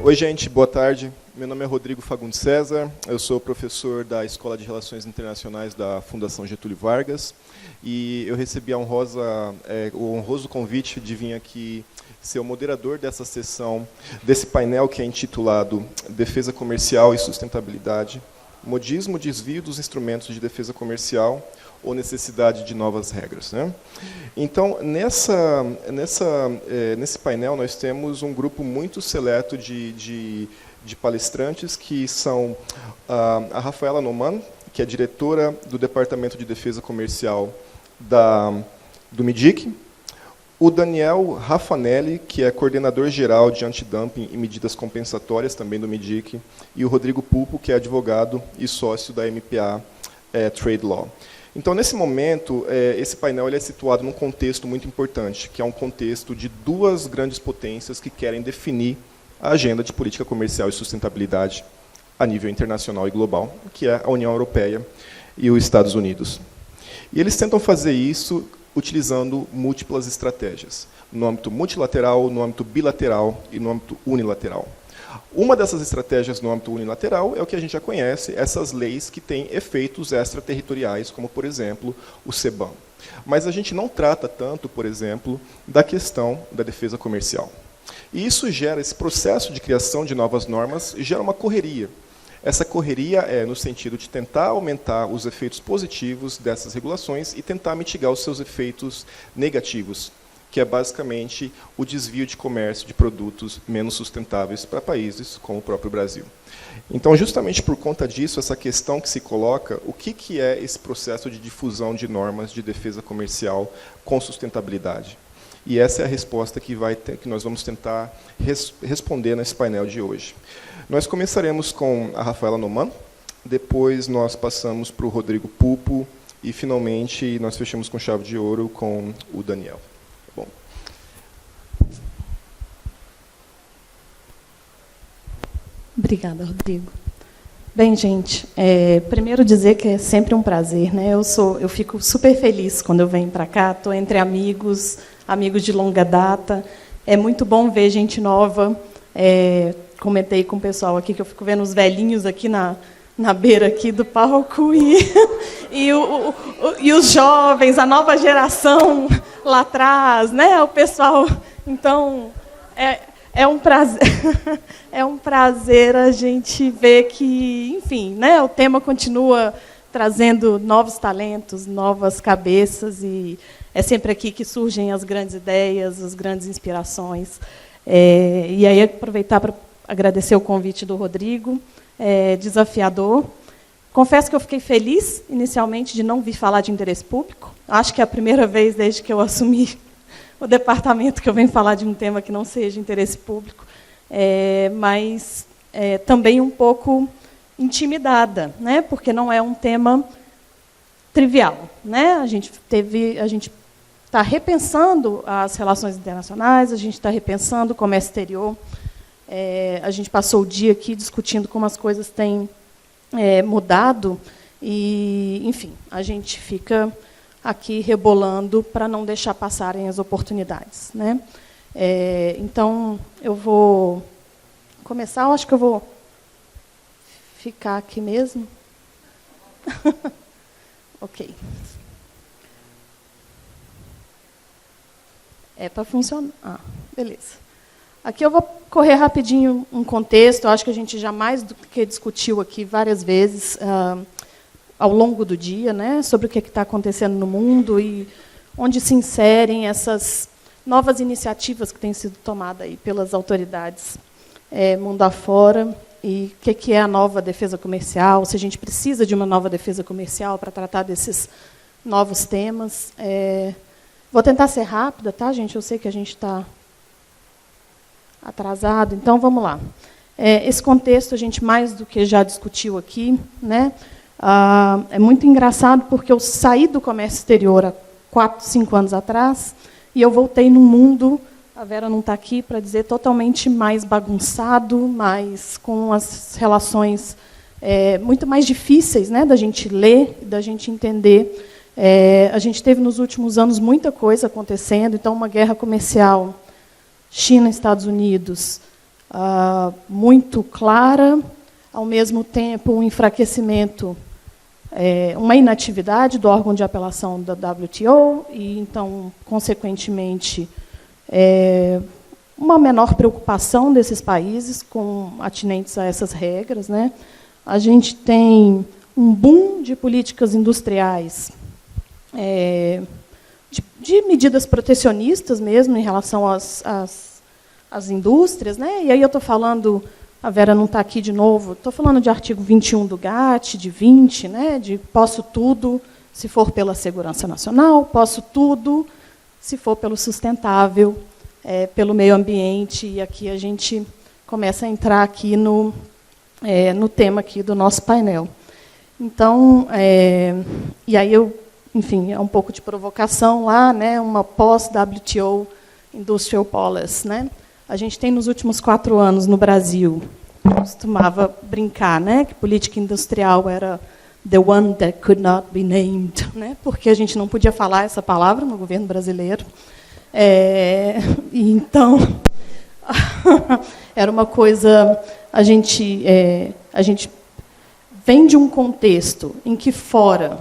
Oi, gente, boa tarde. Meu nome é Rodrigo Fagundes César, eu sou professor da Escola de Relações Internacionais da Fundação Getúlio Vargas e eu recebi o honroso convite de vir aqui ser o moderador dessa sessão, desse painel que é intitulado Defesa Comercial e Sustentabilidade, Modismo, Desvio dos Instrumentos de Defesa Comercial ou Necessidade de Novas Regras, né? Então, nesse painel, nós temos um grupo muito seleto de palestrantes, que são a Rafaela Noman, que é diretora do Departamento de Defesa Comercial do MIDIC, o Daniel Raffanelli, que é coordenador geral de antidumping e medidas compensatórias, também do MIDIC, e o Rodrigo Pulpo, que é advogado e sócio da MPA Trade Law. Então, nesse momento, esse painel ele é situado num contexto muito importante, que é um contexto de duas grandes potências que querem definir a agenda de política comercial e sustentabilidade a nível internacional e global, que é a União Europeia e os Estados Unidos. E eles tentam fazer isso utilizando múltiplas estratégias, no âmbito multilateral, no âmbito bilateral e no âmbito unilateral. Uma dessas estratégias no âmbito unilateral é o que a gente já conhece, essas leis que têm efeitos extraterritoriais, como, por exemplo, o CBAM. Mas a gente não trata tanto, por exemplo, da questão da defesa comercial. E isso gera, esse processo de criação de novas normas, gera uma correria. Essa correria é no sentido de tentar aumentar os efeitos positivos dessas regulações e tentar mitigar os seus efeitos negativos, que é basicamente o desvio de comércio de produtos menos sustentáveis para países como o próprio Brasil. Então, justamente por conta disso, essa questão que se coloca, o que é esse processo de difusão de normas de defesa comercial com sustentabilidade? E essa é a resposta que nós vamos tentar responder nesse painel de hoje. Nós começaremos com a Rafaela Noman, depois nós passamos para o Rodrigo Pulpo e, finalmente, nós fechamos com chave de ouro com o Daniel. Bom. Obrigada, Rodrigo. Bem, gente, primeiro dizer que é sempre um prazer, né? Eu fico super feliz quando eu venho para cá, estou entre amigos de longa data. É muito bom ver gente nova. Comentei com o pessoal aqui que eu fico vendo os velhinhos aqui na beira aqui do palco e os jovens, a nova geração lá atrás, né? O pessoal. Então, é um prazer, é um prazer a gente ver que, enfim, né? O tema continua trazendo novos talentos, novas cabeças, e é sempre aqui que surgem as grandes ideias, as grandes inspirações. E aí aproveitar para agradecer o convite do Rodrigo, desafiador. Confesso que eu fiquei feliz, inicialmente, de não vir falar de interesse público. Acho que é a primeira vez desde que eu assumi o departamento que eu venho falar de um tema que não seja interesse público, mas também um pouco intimidada, né? Porque não é um tema trivial, né? A gente está repensando as relações internacionais, a gente está repensando o comércio exterior. A gente passou o dia aqui discutindo como as coisas têm mudado e, enfim, a gente fica aqui rebolando para não deixar passarem as oportunidades, né? Então, eu vou começar, eu acho que eu vou ficar aqui mesmo. Ok. É para funcionar. Beleza. Aqui eu vou correr rapidinho um contexto, eu acho que a gente já mais do que discutiu aqui várias vezes ao longo do dia, né, sobre o que está acontecendo no mundo e onde se inserem essas novas iniciativas que têm sido tomadas aí pelas autoridades mundo afora, e o que é a nova defesa comercial, se a gente precisa de uma nova defesa comercial para tratar desses novos temas. Vou tentar ser rápida, tá, gente? Eu sei que a gente está atrasado, então vamos lá. Esse contexto a gente mais do que já discutiu aqui, né? É muito engraçado porque eu saí do comércio exterior há 4, 5 anos atrás e eu voltei num mundo, a Vera não está aqui para dizer, totalmente mais bagunçado, mais com as relações muito mais difíceis, né, da gente ler, da gente entender. A gente teve nos últimos anos muita coisa acontecendo, então uma guerra comercial China, Estados Unidos, muito clara, ao mesmo tempo um enfraquecimento, uma inatividade do órgão de apelação da WTO e, então, consequentemente, uma menor preocupação desses países com atinentes a essas regras, né? A gente tem um boom de políticas industriais, de medidas protecionistas mesmo em relação às indústrias, né? E aí eu estou falando, a Vera não está aqui de novo, estou falando de artigo 21 do GATT, de 20, né? De posso tudo se for pela segurança nacional, posso tudo se for pelo sustentável, pelo meio ambiente, e aqui a gente começa a entrar aqui no tema aqui do nosso painel. Então, e aí enfim, é um pouco de provocação lá, né, uma pós-WTO Industrial Policy, né? A gente tem nos últimos 4 anos no Brasil, eu costumava brincar, né, que política industrial era the one that could not be named, né, porque a gente não podia falar essa palavra no governo brasileiro. Então, era uma coisa, a gente vem de um contexto em que fora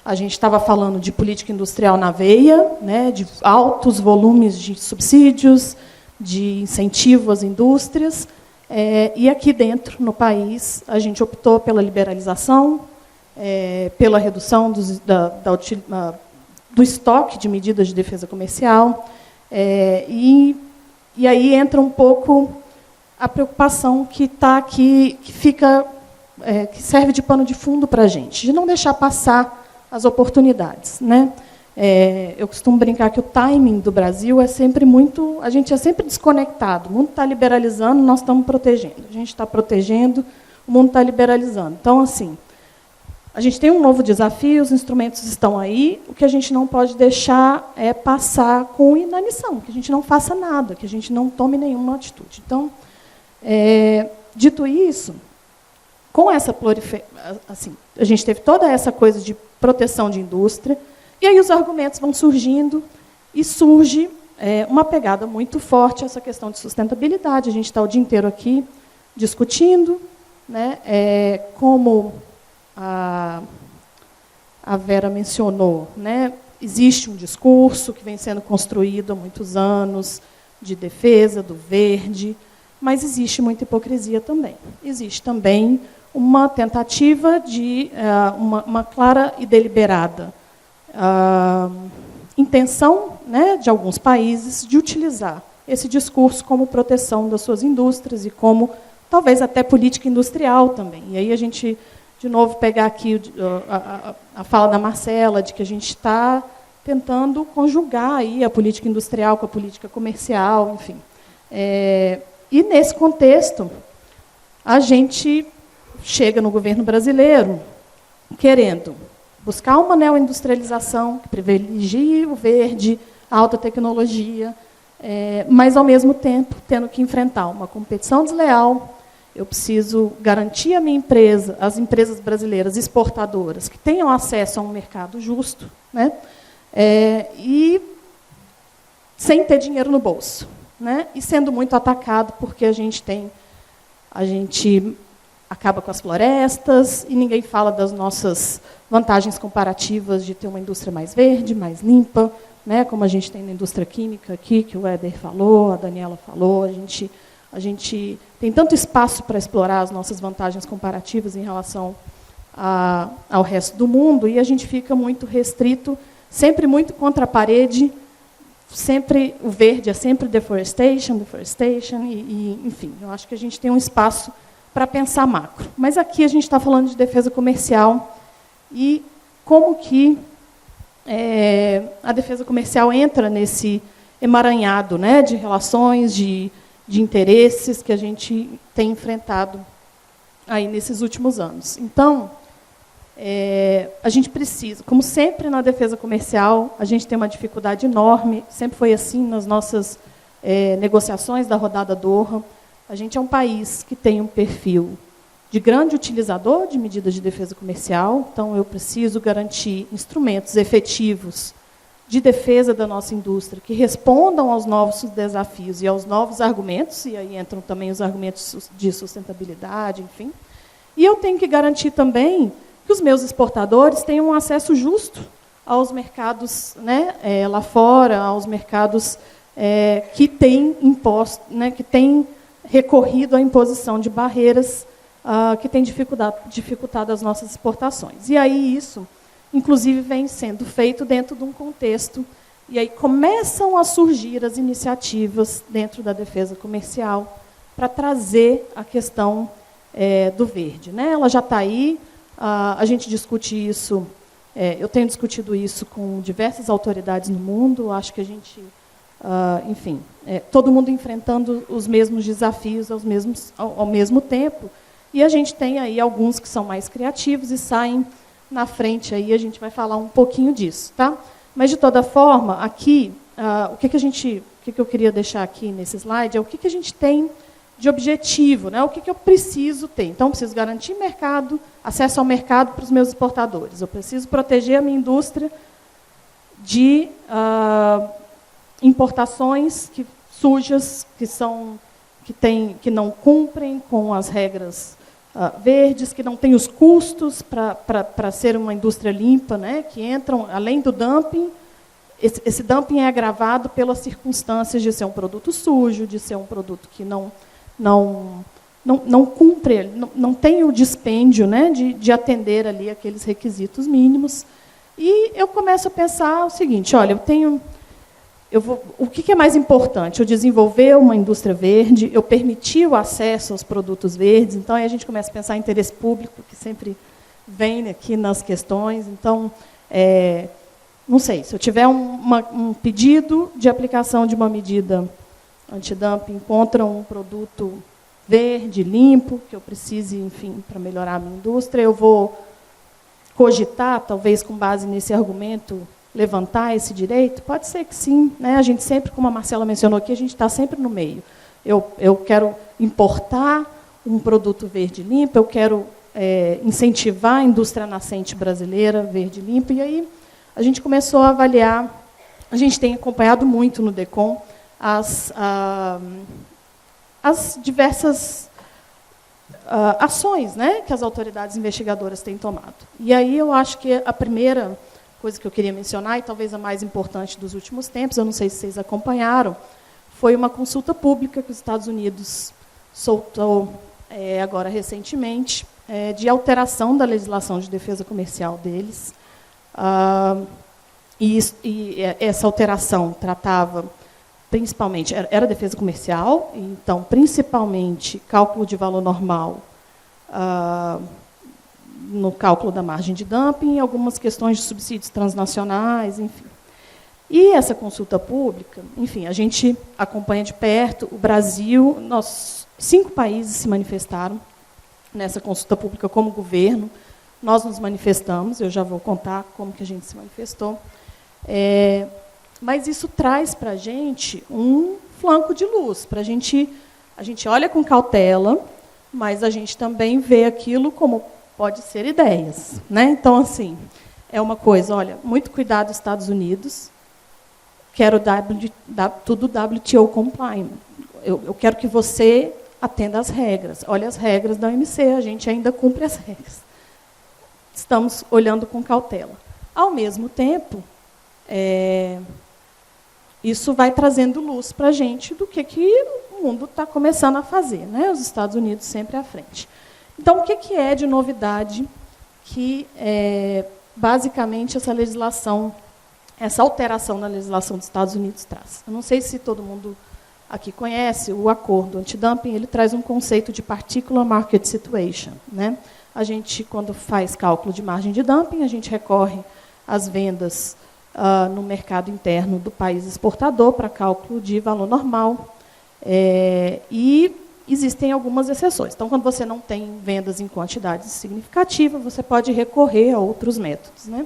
a gente estava falando de política industrial na veia, né, de altos volumes de subsídios, de incentivo às indústrias, e aqui dentro, no país, a gente optou pela liberalização, pela redução do estoque de medidas de defesa comercial, e aí entra um pouco a preocupação que está aqui, que serve de pano de fundo para a gente, de não deixar passar as oportunidades, né? Eu costumo brincar que o timing do Brasil é sempre muito... A gente é sempre desconectado. O mundo está liberalizando, nós estamos protegendo. A gente está protegendo, o mundo está liberalizando. Então, assim, a gente tem um novo desafio, os instrumentos estão aí, o que a gente não pode deixar é passar com inanição, que a gente não faça nada, que a gente não tome nenhuma atitude. Então, dito isso, com essa assim, a gente teve toda essa coisa de proteção de indústria, e aí os argumentos vão surgindo, e surge uma pegada muito forte essa questão de sustentabilidade. A gente está o dia inteiro aqui discutindo, né, como a Vera mencionou, né, existe um discurso que vem sendo construído há muitos anos de defesa do verde, mas existe muita hipocrisia também. Existe também uma tentativa de uma clara e deliberada intenção, né, de alguns países de utilizar esse discurso como proteção das suas indústrias e como, talvez, até política industrial também. E aí a gente, de novo, pegar aqui a fala da Marcela, de que a gente está tentando conjugar aí a política industrial com a política comercial, enfim. E, nesse contexto, a gente chega no governo brasileiro querendo buscar uma neoindustrialização que privilegie o verde, a alta tecnologia, mas, ao mesmo tempo, tendo que enfrentar uma competição desleal. Eu preciso garantir a minha empresa, as empresas brasileiras exportadoras, que tenham acesso a um mercado justo, né, e sem ter dinheiro no bolso, né, e sendo muito atacado, porque a gente acaba com as florestas e ninguém fala das nossas vantagens comparativas de ter uma indústria mais verde, mais limpa, né, como a gente tem na indústria química aqui, que o Éder falou, a Daniela falou. A gente tem tanto espaço para explorar as nossas vantagens comparativas em relação ao resto do mundo, e a gente fica muito restrito, sempre muito contra a parede, sempre o verde é sempre deforestation, e enfim, eu acho que a gente tem um espaço para pensar macro. Mas aqui a gente está falando de defesa comercial e como que a defesa comercial entra nesse emaranhado, né, de relações, de interesses que a gente tem enfrentado aí nesses últimos anos. Então, a gente precisa, como sempre na defesa comercial, a gente tem uma dificuldade enorme, sempre foi assim nas nossas negociações da rodada Doha. A gente é um país que tem um perfil de grande utilizador de medidas de defesa comercial, então eu preciso garantir instrumentos efetivos de defesa da nossa indústria, que respondam aos novos desafios e aos novos argumentos, e aí entram também os argumentos de sustentabilidade, enfim. E eu tenho que garantir também que os meus exportadores tenham um acesso justo aos mercados, né, lá fora, aos mercados que têm imposto, né, que têm recorrido à imposição de barreiras que têm dificultado as nossas exportações. E aí isso, inclusive, vem sendo feito dentro de um contexto, e aí começam a surgir as iniciativas dentro da defesa comercial para trazer a questão do verde, né? Ela já está aí, a gente discute isso, eu tenho discutido isso com diversas autoridades no mundo, acho que a gente, enfim, todo mundo enfrentando os mesmos desafios ao mesmo tempo, e a gente tem aí alguns que são mais criativos e saem na frente, aí a gente vai falar um pouquinho disso, tá? Mas, de toda forma, aqui, o que eu queria deixar aqui nesse slide é o que a gente tem de objetivo, né? O que eu preciso ter. Então, eu preciso garantir mercado, acesso ao mercado para os meus exportadores. Eu preciso proteger a minha indústria de importações sujas, que não cumprem com as regras verdes, que não têm os custos para ser uma indústria limpa, né? Que entram, além do dumping, esse dumping é agravado pelas circunstâncias de ser um produto sujo, de ser um produto que não cumpre, não tem o dispêndio, né, de atender ali aqueles requisitos mínimos. E eu começo a pensar o seguinte, olha, o que é mais importante? Eu desenvolver uma indústria verde, eu permitir o acesso aos produtos verdes, então aí a gente começa a pensar em interesse público, que sempre vem aqui nas questões. Então, não sei, se eu tiver um pedido de aplicação de uma medida antidumping contra um produto verde, limpo, que eu precise, enfim, para melhorar a minha indústria, eu vou cogitar, talvez com base nesse argumento, levantar esse direito? Pode ser que sim, né? A gente sempre, como a Marcela mencionou aqui, a gente está sempre no meio. Eu quero importar um produto verde limpo, eu quero incentivar a indústria nascente brasileira verde limpa, e aí a gente começou a avaliar, a gente tem acompanhado muito no DECOM as diversas ações, né, que as autoridades investigadoras têm tomado. E aí eu acho que a primeira coisa que eu queria mencionar, e talvez a mais importante dos últimos tempos, eu não sei se vocês acompanharam, foi uma consulta pública que os Estados Unidos soltou agora recentemente, de alteração da legislação de defesa comercial deles. E essa alteração tratava principalmente, era defesa comercial, então, principalmente, cálculo de valor normal no cálculo da margem de dumping, e algumas questões de subsídios transnacionais, enfim. E essa consulta pública, enfim, a gente acompanha de perto. O Brasil, 5 países se manifestaram nessa consulta pública como governo. Nós nos manifestamos, eu já vou contar como que a gente se manifestou. Mas isso traz para a gente um flanco de luz. A gente olha com cautela, mas a gente também vê aquilo como pode ser ideias, né? Então, assim, é uma coisa, olha, muito cuidado, Estados Unidos, quero tudo WTO compliant. Eu quero que você atenda às regras. Olha as regras da OMC, a gente ainda cumpre as regras. Estamos olhando com cautela. Ao mesmo tempo, isso vai trazendo luz para a gente do que o mundo está começando a fazer, né? Os Estados Unidos sempre à frente. Então, o que é de novidade que, basicamente, essa legislação, essa alteração na legislação dos Estados Unidos traz? Eu não sei se todo mundo aqui conhece o acordo antidumping, ele traz um conceito de particular market situation, né? A gente, quando faz cálculo de margem de dumping, a gente recorre às vendas no mercado interno do país exportador para cálculo de valor normal. E existem algumas exceções. Então, quando você não tem vendas em quantidade significativa, você pode recorrer a outros métodos, né?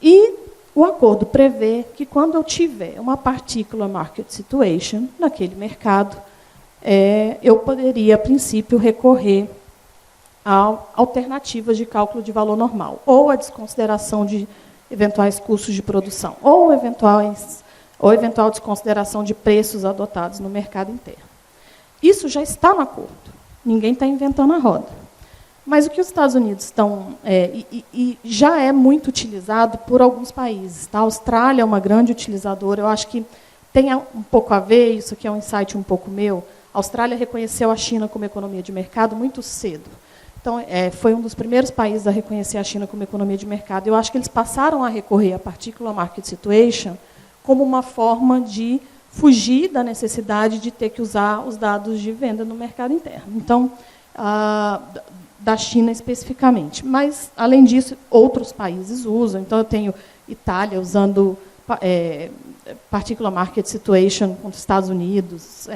E o acordo prevê que, quando eu tiver uma particular market situation naquele mercado, eu poderia, a princípio, recorrer a alternativas de cálculo de valor normal, ou a desconsideração de eventuais custos de produção, ou eventual desconsideração de preços adotados no mercado interno. Isso já está no acordo. Ninguém está inventando a roda. Mas o que os Estados Unidos estão... e já é muito utilizado por alguns países. Tá? A Austrália é uma grande utilizadora. Eu acho que tem um pouco a ver, isso aqui é um insight um pouco meu. A Austrália reconheceu a China como economia de mercado muito cedo. Então, foi um dos primeiros países a reconhecer a China como economia de mercado. Eu acho que eles passaram a recorrer à Particular Market Situation como uma forma de fugir da necessidade de ter que usar os dados de venda no mercado interno. Então, da China especificamente. Mas, além disso, outros países usam. Então, eu tenho Itália usando Particular Market Situation contra os Estados Unidos,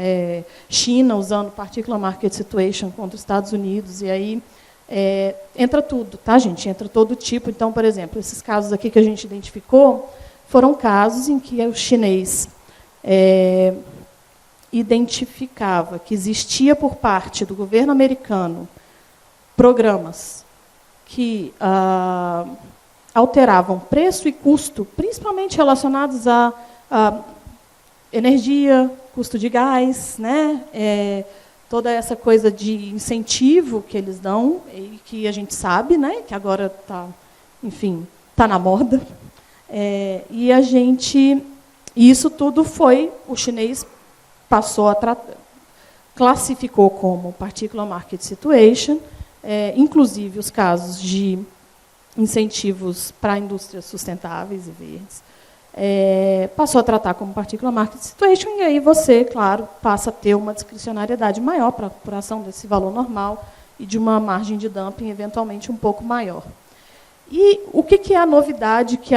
China usando Particular Market Situation contra os Estados Unidos, e aí entra tudo, tá, gente? Entra todo tipo. Então, por exemplo, esses casos aqui que a gente identificou foram casos em que o chinês identificava que existia por parte do governo americano programas que alteravam preço e custo, principalmente relacionados a energia, custo de gás, né? Toda essa coisa de incentivo que eles dão, e que a gente sabe, né? Que agora está, enfim, está na moda. E isso tudo o chinês passou a tratar, classificou como Particular Market Situation, inclusive os casos de incentivos para indústrias sustentáveis e verdes, passou a tratar como Particular Market Situation, e aí você, claro, passa a ter uma discricionariedade maior para a apuração desse valor normal e de uma margem de dumping eventualmente um pouco maior. E o que é a novidade que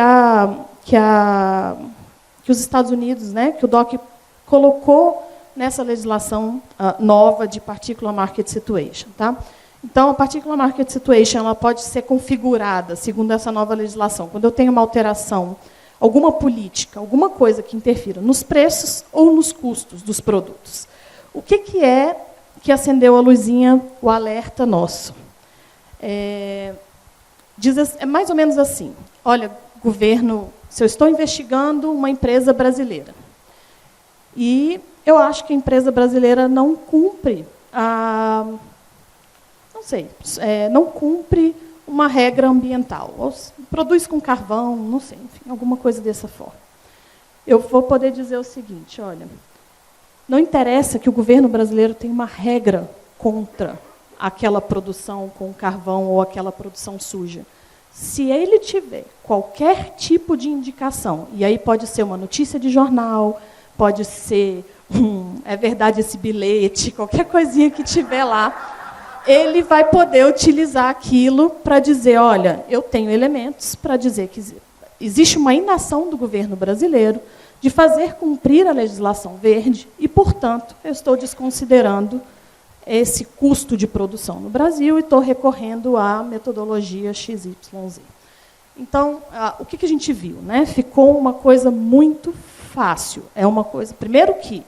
os Estados Unidos, né, que o DOC colocou nessa legislação nova de Particular Market Situation? Tá? Então, a Particular Market Situation ela pode ser configurada, segundo essa nova legislação, quando eu tenho uma alteração, alguma política, alguma coisa que interfira nos preços ou nos custos dos produtos. O que é que acendeu a luzinha, o alerta nosso? É mais ou menos assim: olha, governo, se eu estou investigando uma empresa brasileira e eu acho que a empresa brasileira não cumpre não cumpre uma regra ambiental, ou produz com carvão, não sei, enfim, alguma coisa dessa forma. Eu vou poder dizer o seguinte: olha, não interessa que o governo brasileiro tenha uma regra contra aquela produção com carvão ou aquela produção suja. Se ele tiver qualquer tipo de indicação, e aí pode ser uma notícia de jornal, pode ser é verdade esse bilhete, qualquer coisinha que tiver lá, ele vai poder utilizar aquilo para dizer: olha, eu tenho elementos para dizer que existe uma inação do governo brasileiro de fazer cumprir a legislação verde e, portanto, eu estou desconsiderando esse custo de produção no Brasil e estou recorrendo à metodologia XYZ. Então, o que a gente viu? Né? Ficou uma coisa muito fácil. É uma coisa, primeiro que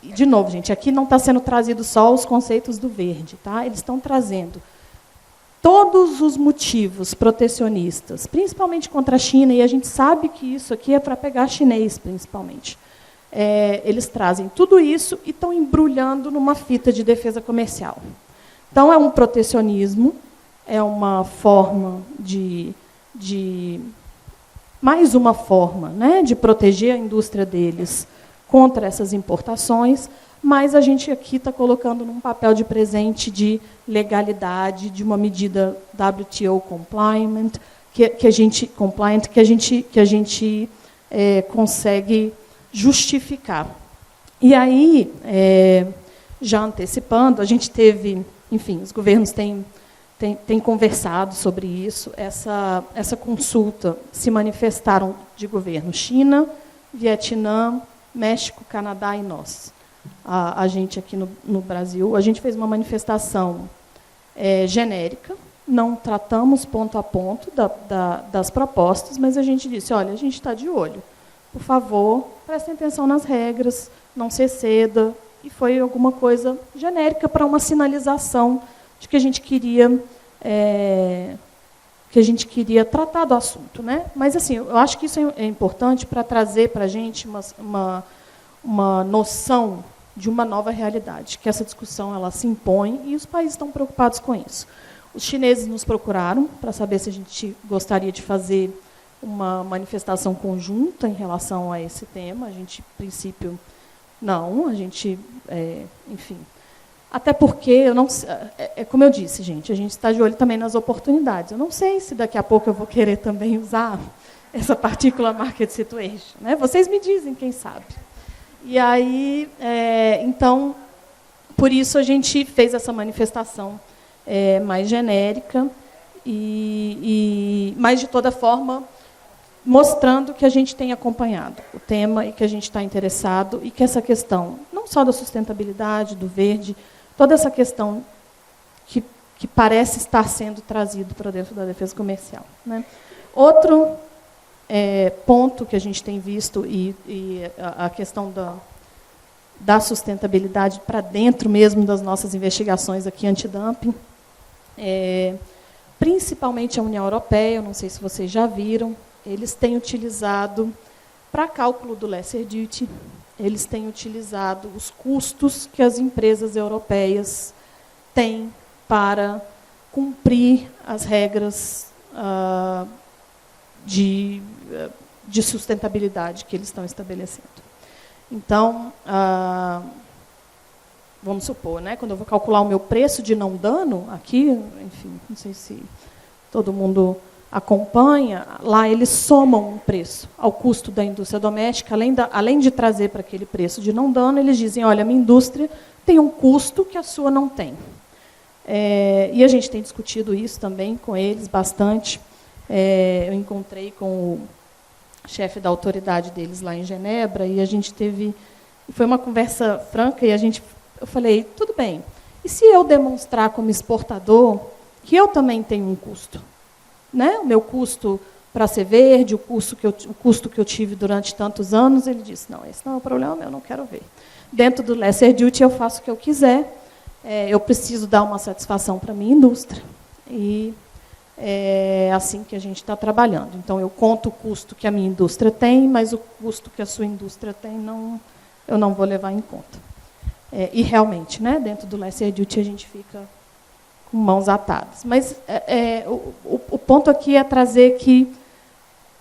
de novo, gente, aqui não está sendo trazido só os conceitos do verde, tá? Eles estão trazendo todos os motivos protecionistas, principalmente contra a China, e a gente sabe que isso aqui é para pegar chinês, principalmente. Eles trazem tudo isso e estão embrulhando numa fita de defesa comercial. Então, é um protecionismo, é uma forma mais uma forma, né, de proteger a indústria deles contra essas importações, mas a gente aqui está colocando num papel de presente de legalidade, de uma medida WTO compliant, que a gente consegue justificar. E aí, já antecipando, a gente teve, enfim, os governos têm conversado sobre isso. Essa consulta se manifestaram de governo China, Vietnã, México, Canadá e nós. A gente aqui no Brasil, a gente fez uma manifestação genérica, não tratamos ponto a ponto das propostas, mas a gente disse: olha, a gente está de olho. Por favor, prestem atenção nas regras, não se exceda. E foi alguma coisa genérica para uma sinalização de que a gente queria que a gente queria tratar do assunto, né? Mas assim, eu acho que isso é importante para trazer para a gente uma noção de uma nova realidade, que essa discussão ela se impõe e os países estão preocupados com isso. Os chineses nos procuraram para saber se a gente gostaria de fazer uma manifestação conjunta em relação a esse tema. A gente, a princípio, não. A gente, enfim. Até porque, eu não, como eu disse, gente, a gente está de olho também nas oportunidades. Eu não sei se daqui a pouco eu vou querer também usar essa particular market situation, né? Vocês me dizem, quem sabe. E aí, então, por isso a gente fez essa manifestação mais genérica, mas, de toda forma, mostrando que a gente tem acompanhado o tema e que a gente está interessado e que essa questão, não só da sustentabilidade, do verde, toda essa questão que parece estar sendo trazido para dentro da defesa comercial, né? Outro ponto que a gente tem visto, e a questão da sustentabilidade para dentro mesmo das nossas investigações aqui antidumping, principalmente a União Europeia, eu não sei se vocês já viram, eles têm utilizado, para cálculo do lesser duty, eles têm utilizado os custos que as empresas europeias têm para cumprir as regras de sustentabilidade que eles estão estabelecendo. Então, vamos supor, né, quando eu vou calcular o meu preço de não dano, aqui, enfim, não sei se todo mundo acompanha, lá eles somam um preço ao custo da indústria doméstica, além de trazer para aquele preço de não dano, eles dizem, olha, a minha indústria tem um custo que a sua não tem. E a gente tem discutido isso também com eles bastante. Eu encontrei com o chefe da autoridade deles lá em Genebra, e a gente foi uma conversa franca, e eu falei, tudo bem, e se eu demonstrar como exportador que eu também tenho um custo? Né? O meu custo para ser verde, o custo que eu tive durante tantos anos, ele disse, não, esse não é o problema meu, não quero ver. Dentro do lesser duty eu faço o que eu quiser, eu preciso dar uma satisfação para a minha indústria, e é assim que a gente está trabalhando. Então, eu conto o custo que a minha indústria tem, mas o custo que a sua indústria tem, eu não vou levar em conta. E, realmente, né, dentro do lesser duty, a gente fica com mãos atadas. Mas o ponto aqui é trazer que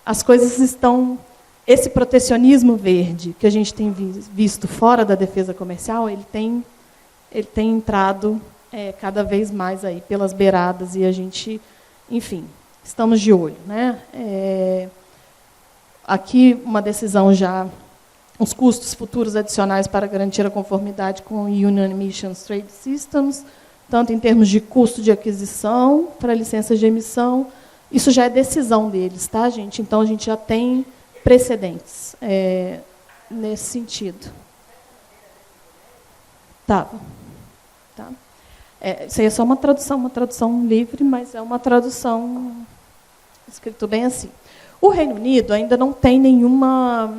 as coisas estão... Esse protecionismo verde que a gente tem visto fora da defesa comercial, ele tem entrado cada vez mais aí pelas beiradas, e a gente... Enfim, estamos de olho, né? Aqui, uma decisão já, os custos futuros adicionais para garantir a conformidade com o Union Emissions Trade Systems, tanto em termos de custo de aquisição para licenças de emissão, isso já é decisão deles, tá, gente? Então, a gente já tem precedentes nesse sentido. Tá. Isso aí é só uma tradução livre, mas é uma tradução escrito bem assim. O Reino Unido ainda não tem nenhuma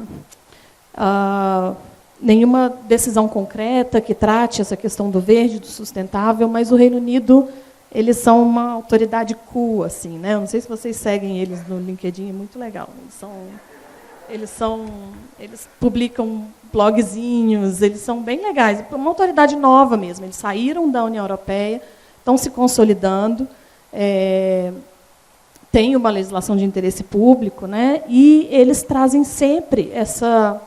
decisão concreta que trate essa questão do verde, do sustentável, mas o Reino Unido, eles são uma autoridade cool, assim, né? Eu não sei se vocês seguem eles no LinkedIn, é muito legal. Eles publicam blogzinhos, eles são bem legais, uma autoridade nova mesmo. Eles saíram da União Europeia, estão se consolidando, tem uma legislação de interesse público, né? E eles trazem sempre essa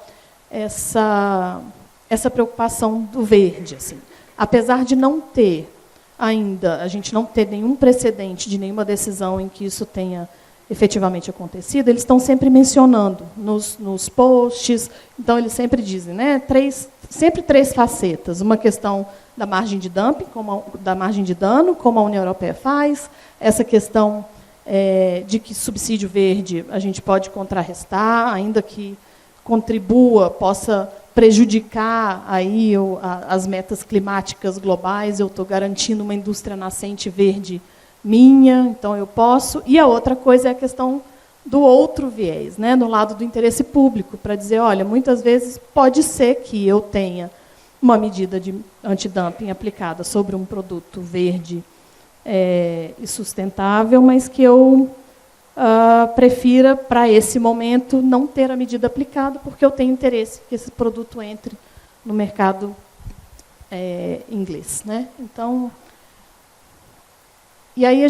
preocupação do verde, assim. Apesar de não ter ainda, a gente não ter nenhum precedente de nenhuma decisão em que isso tenha efetivamente acontecido, eles estão sempre mencionando nos posts. Então, eles sempre dizem, né, sempre três facetas. Uma questão da margem de dumping, da margem de dano, como a União Europeia faz, essa questão de que subsídio verde a gente pode contrarrestar, ainda que contribua, possa prejudicar aí as metas climáticas globais, eu estou garantindo uma indústria nascente verde minha, então eu posso. E a outra coisa é a questão do outro viés, né, no lado do interesse público, para dizer, olha, muitas vezes pode ser que eu tenha uma medida de antidumping aplicada sobre um produto verde e sustentável, mas que eu prefira, para esse momento, não ter a medida aplicada, porque eu tenho interesse que esse produto entre no mercado inglês, né? Então, e aí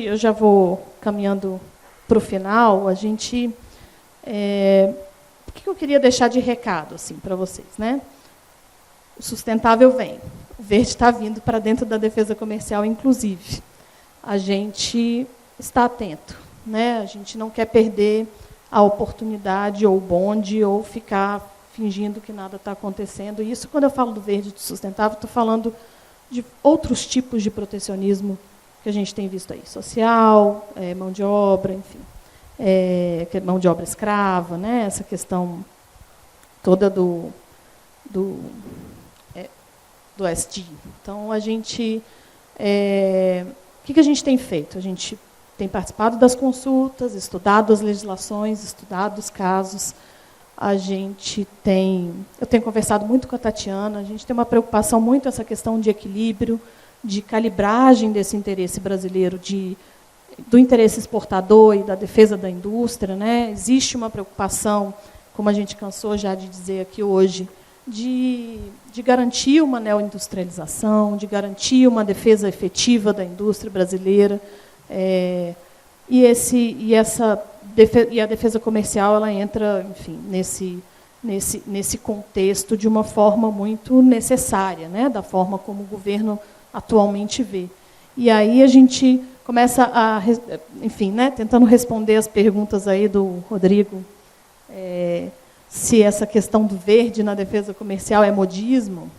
eu já vou caminhando para o final. O que eu queria deixar de recado assim, para vocês, né? O sustentável vem, o verde está vindo para dentro da defesa comercial, inclusive. A gente está atento, né? A gente não quer perder a oportunidade ou o bonde ou ficar fingindo que nada está acontecendo. E isso, quando eu falo do verde e do sustentável, estou falando de outros tipos de protecionismo que a gente tem visto aí, social, mão de obra, enfim, mão de obra escrava, né? Essa questão toda do SD. Então, a gente... o que a gente tem feito? A gente tem participado das consultas, estudado as legislações, estudado os casos. Eu tenho conversado muito com a Tatiana, a gente tem uma preocupação muito essa questão de equilíbrio, de calibragem desse interesse brasileiro, do interesse exportador e da defesa da indústria, né? Existe uma preocupação, como a gente cansou já de dizer aqui hoje, de garantir uma neoindustrialização, de garantir uma defesa efetiva da indústria brasileira. E a defesa comercial ela entra, enfim, nesse contexto de uma forma muito necessária, né, da forma como o governo atualmente vê. E aí a gente começa enfim, né, tentando responder as perguntas aí do Rodrigo, se essa questão do verde na defesa comercial é modismo.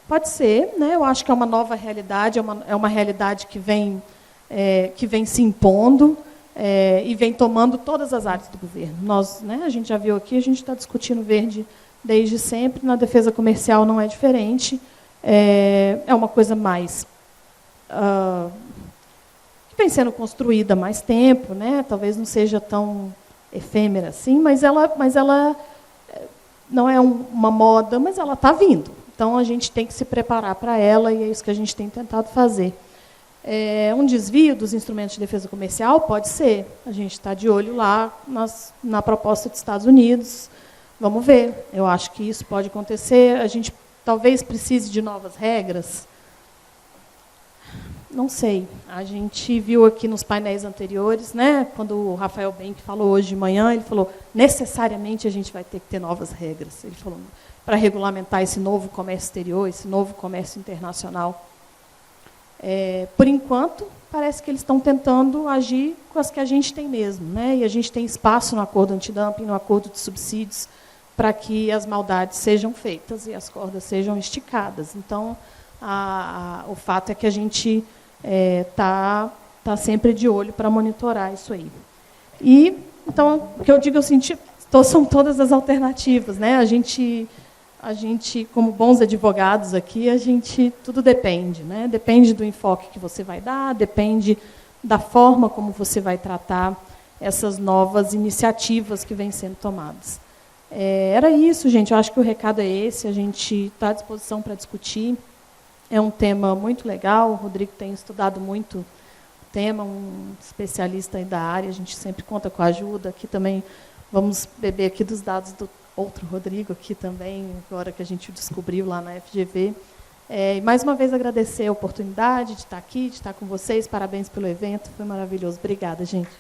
Pode ser, né? Eu acho que é uma nova realidade, é uma realidade que vem se impondo e vem tomando todas as áreas do governo. Nós, né, a gente já viu aqui, a gente está discutindo verde desde sempre, na defesa comercial não é diferente, é uma coisa mais que vem sendo construída há mais tempo, né? Talvez não seja tão efêmera assim, mas ela não é uma moda, mas ela está vindo. Então, a gente tem que se preparar para ela, e é isso que a gente tem tentado fazer. Um desvio dos instrumentos de defesa comercial? Pode ser. A gente está de olho lá na proposta dos Estados Unidos. Vamos ver. Eu acho que isso pode acontecer. A gente talvez precise de novas regras. Não sei. A gente viu aqui nos painéis anteriores, né, quando o Rafael Benck falou hoje de manhã, ele falou, necessariamente a gente vai ter que ter novas regras. Ele falou, para regulamentar esse novo comércio exterior, esse novo comércio internacional. Por enquanto, parece que eles estão tentando agir com as que a gente tem mesmo, né? E a gente tem espaço no acordo antidumping, no acordo de subsídios, para que as maldades sejam feitas e as cordas sejam esticadas. Então, o fato é que a gente tá sempre de olho para monitorar isso aí. E, então, o que eu digo, são todas as alternativas, né? A gente, como bons advogados aqui, tudo depende, né? Depende do enfoque que você vai dar, depende da forma como você vai tratar essas novas iniciativas que vêm sendo tomadas. Era isso, gente. Eu acho que o recado é esse. A gente está à disposição para discutir. É um tema muito legal. O Rodrigo tem estudado muito o tema, um especialista aí da área. A gente sempre conta com a ajuda. Aqui também vamos beber aqui dos dados do outro Rodrigo aqui também, agora que a gente descobriu lá na FGV. E mais uma vez agradecer a oportunidade de estar aqui, de estar com vocês. Parabéns pelo evento, foi maravilhoso. Obrigada, gente.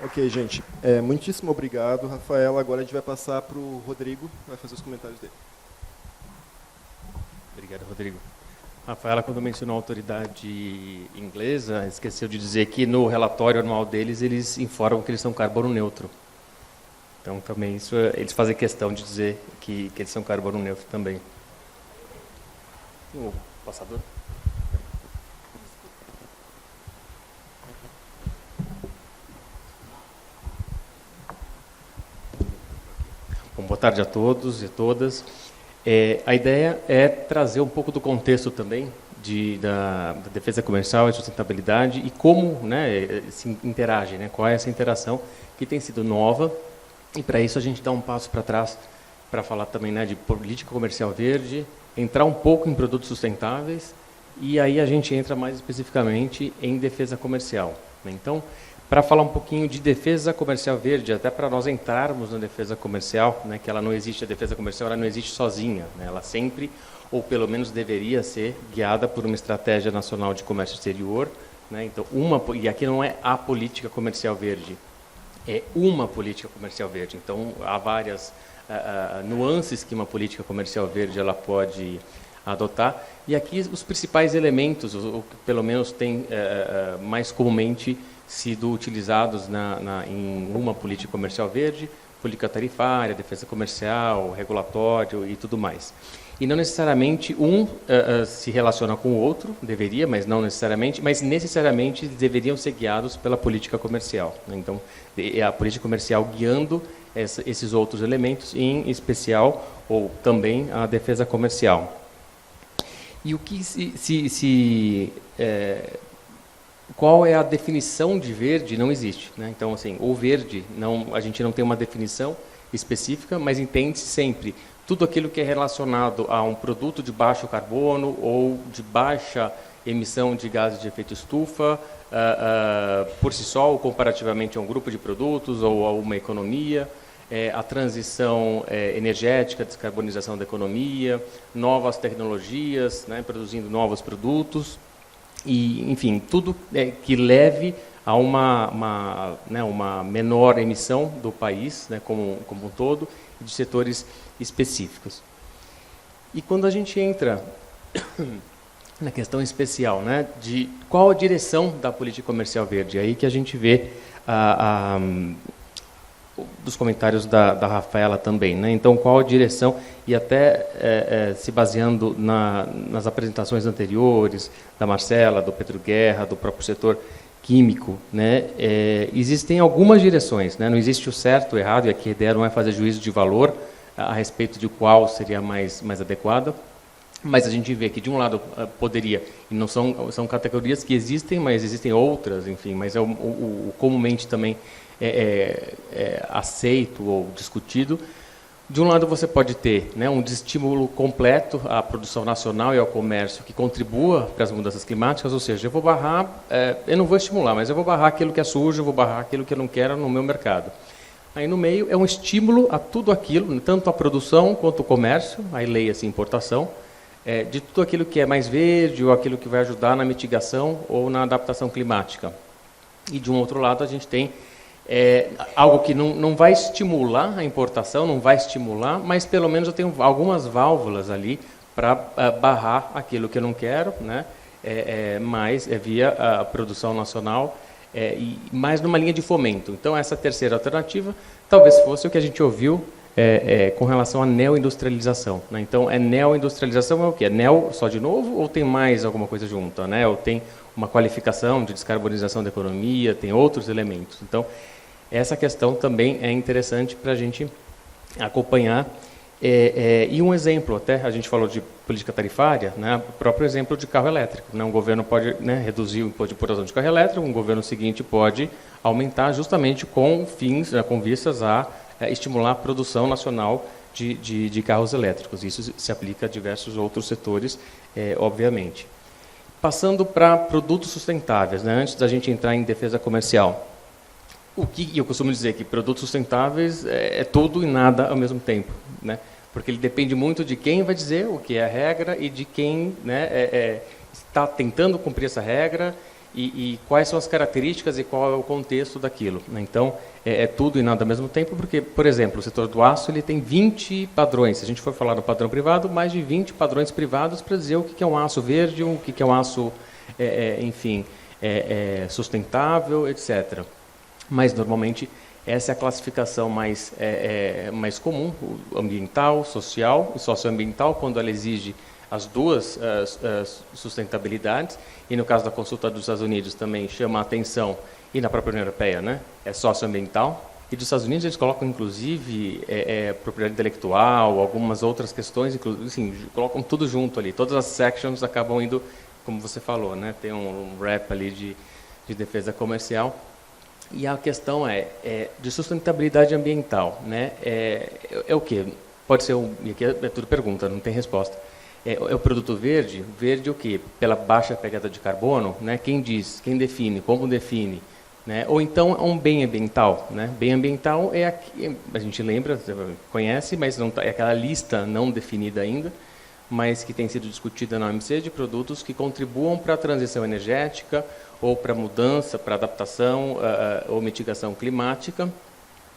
Ok, gente. Muitíssimo obrigado, Rafaela. Agora a gente vai passar para o Rodrigo, que vai fazer os comentários dele. Obrigado, Rodrigo. Rafaela, quando mencionou a autoridade inglesa, esqueceu de dizer que no relatório anual deles, eles informam que eles são carbono neutro. Então, também isso, eles fazem questão de dizer que eles são carbono neutro também. O passador. Bom, boa tarde a todos e todas. A ideia é trazer um pouco do contexto também da defesa comercial e sustentabilidade e como, né, se interage, né, qual é essa interação que tem sido nova, e para isso a gente dá um passo para trás para falar também, né, de política comercial verde, entrar um pouco em produtos sustentáveis e aí a gente entra mais especificamente em defesa comercial, né? Então, para falar um pouquinho de defesa comercial verde, até para nós entrarmos na defesa comercial, né, que ela não existe, a defesa comercial ela não existe sozinha, né? Ela sempre, ou pelo menos deveria ser, guiada por uma estratégia nacional de comércio exterior, né? Então, e aqui não é a política comercial verde, é uma política comercial verde. Então, há várias nuances que uma política comercial verde ela pode adotar. E aqui os principais elementos, ou que pelo menos têm mais comumente sido utilizados em uma política comercial verde: política tarifária, defesa comercial, regulatório e tudo mais. E não necessariamente se relaciona com o outro, deveria, mas não necessariamente, mas necessariamente deveriam ser guiados pela política comercial, né? Então, é a política comercial guiando esses outros elementos, em especial, ou também a defesa comercial. E o que qual é a definição de verde? Não existe, né? Então, assim, o verde, a gente não tem uma definição específica, mas entende-se sempre tudo aquilo que é relacionado a um produto de baixo carbono ou de baixa emissão de gases de efeito estufa, por si só ou comparativamente a um grupo de produtos ou a uma economia, a transição energética, descarbonização da economia, novas tecnologias, né, produzindo novos produtos, e, enfim, tudo que leve a uma menor emissão do país, né, como um todo, e de setores específicos. E quando a gente entra na questão especial, né, de qual a direção da política comercial verde, aí que a gente vê dos comentários da Rafaela também, né? Então, qual a direção, e até se baseando nas apresentações anteriores, da Marcela, do Pedro Guerra, do próprio setor químico, né? Existem algumas direções, né? Não existe o certo, o errado, e aqui a ideia não é fazer juízo de valor a respeito de qual seria mais adequada, mas a gente vê que, de um lado, poderia, e não são categorias que existem, mas existem outras, enfim, mas é o comumente também aceito ou discutido. De um lado, você pode ter, né, um estímulo completo à produção nacional e ao comércio que contribua para as mudanças climáticas, ou seja, eu vou barrar, eu não vou estimular, mas eu vou barrar aquilo que é sujo, eu vou barrar aquilo que eu não quero no meu mercado. Aí no meio é um estímulo a tudo aquilo, tanto a produção quanto o comércio, aí leia-se importação, de tudo aquilo que é mais verde ou aquilo que vai ajudar na mitigação ou na adaptação climática. E de um outro lado a gente tem algo que não vai estimular a importação, não vai estimular, mas pelo menos eu tenho algumas válvulas ali para barrar aquilo que eu não quero, né? Mas via a produção nacional, e mais numa linha de fomento. Então, essa terceira alternativa talvez fosse o que a gente ouviu com relação à neoindustrialização, né? Então, neoindustrialização é o quê? É neo só de novo ou tem mais alguma coisa junto, né? Ou tem uma qualificação de descarbonização da economia, tem outros elementos. Então, essa questão também é interessante para a gente acompanhar. E um exemplo, até a gente falou de política tarifária, né, o próprio exemplo de carro elétrico, né? Um governo pode, né, reduzir o imposto de importação de carro elétrico, um governo seguinte pode aumentar justamente com fins, com vistas a estimular a produção nacional de carros elétricos. Isso se aplica a diversos outros setores, obviamente. Passando para produtos sustentáveis, né, antes da gente entrar em defesa comercial. O que eu costumo dizer que produtos sustentáveis é tudo e nada ao mesmo tempo, né? Porque ele depende muito de quem vai dizer o que é a regra e de quem, né, está tentando cumprir essa regra e quais são as características e qual é o contexto daquilo, né? Então, é tudo e nada ao mesmo tempo, porque, por exemplo, o setor do aço ele tem 20 padrões. Se a gente for falar no padrão privado, mais de 20 padrões privados para dizer o que é um aço verde, o que é um aço, enfim, sustentável, etc. Mas, normalmente, essa é a classificação mais comum, ambiental, social e socioambiental, quando ela exige as duas sustentabilidades. E, no caso da consulta dos Estados Unidos, também chama a atenção, e na própria União Europeia, né, é socioambiental. E dos Estados Unidos, eles colocam, inclusive, propriedade intelectual, algumas outras questões, inclusive, assim, colocam tudo junto ali. Todas as sections acabam indo, como você falou, né, tem um wrap ali de defesa comercial. E a questão de sustentabilidade ambiental, né? É o quê? Pode ser e aqui é tudo pergunta, não tem resposta. É o produto verde? Verde o quê? Pela baixa pegada de carbono, né? Quem diz? Quem define? Como define? Né? Ou então é um bem ambiental, né? Bem ambiental é a gente lembra, você conhece, mas não é aquela lista não definida ainda, mas que tem sido discutida na OMC de produtos que contribuam para a transição energética ou para mudança, para adaptação ou mitigação climática.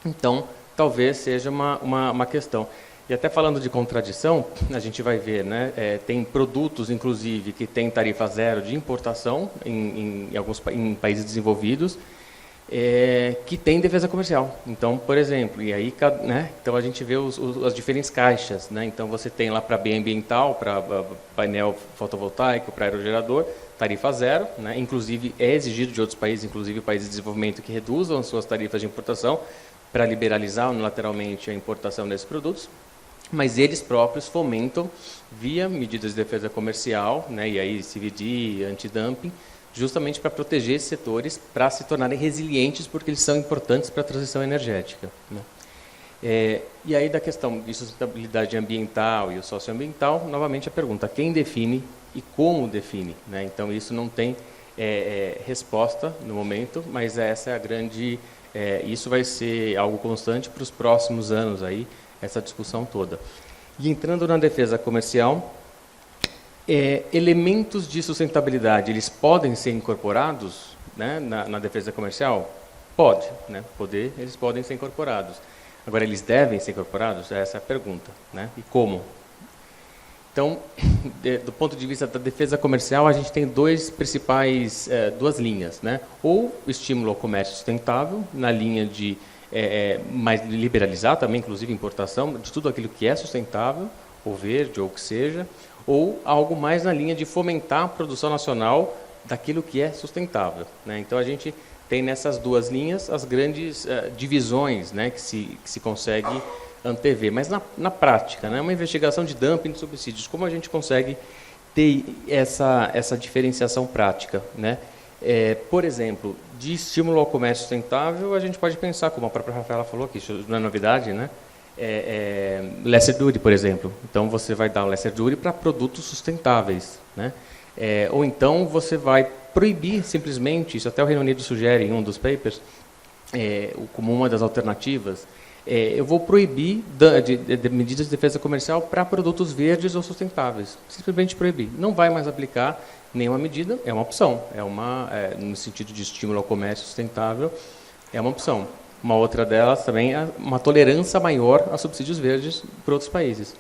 Então, talvez seja uma questão. E até falando de contradição, a gente vai ver, né, tem produtos, inclusive, que têm tarifa zero de importação em países desenvolvidos, que tem defesa comercial. Então, por exemplo, e aí, né, então a gente vê as diferentes caixas, né? Então você tem lá para bem ambiental, para painel fotovoltaico, para aerogerador, tarifa zero, né? Inclusive é exigido de outros países, inclusive países de desenvolvimento, que reduzam as suas tarifas de importação para liberalizar unilateralmente a importação desses produtos, mas eles próprios fomentam via medidas de defesa comercial, né? E aí CVD, antidumping, justamente para proteger esses setores, para se tornarem resilientes, porque eles são importantes para a transição energética, né? E aí da questão de sustentabilidade ambiental e o socioambiental, novamente a pergunta, quem define e como define, né? Então isso não tem resposta no momento, mas essa é a grande, isso vai ser algo constante para os próximos anos aí, essa discussão toda. E entrando na defesa comercial, elementos de sustentabilidade, eles podem ser incorporados, né, na defesa comercial? Pode, né? Eles podem ser incorporados. Agora, eles devem ser incorporados? Essa é a pergunta, né? E como? Então, do ponto de vista da defesa comercial, a gente tem duas linhas, né? Ou o estímulo ao comércio sustentável, na linha de mais liberalizar também, inclusive importação, de tudo aquilo que é sustentável, ou verde, ou o que seja, ou algo mais na linha de fomentar a produção nacional daquilo que é sustentável, né? Então, a gente tem nessas duas linhas as grandes divisões, né, que se consegue antever. Mas na prática, né, uma investigação de dumping de subsídios, como a gente consegue ter essa diferenciação prática, né? Por exemplo, de estímulo ao comércio sustentável, a gente pode pensar, como a própria Rafaela falou, que isso não é novidade, né? Lesser duty, por exemplo. Então, você vai dar um lesser duty para produtos sustentáveis, né? Ou então você vai proibir simplesmente, isso até o Reino Unido sugere em um dos papers, como uma das alternativas, eu vou proibir de medidas de defesa comercial para produtos verdes ou sustentáveis. Simplesmente proibir. Não vai mais aplicar nenhuma medida, é uma opção. No sentido de estímulo ao comércio sustentável, é uma opção. Uma outra delas também é uma tolerância maior a subsídios verdes para outros países.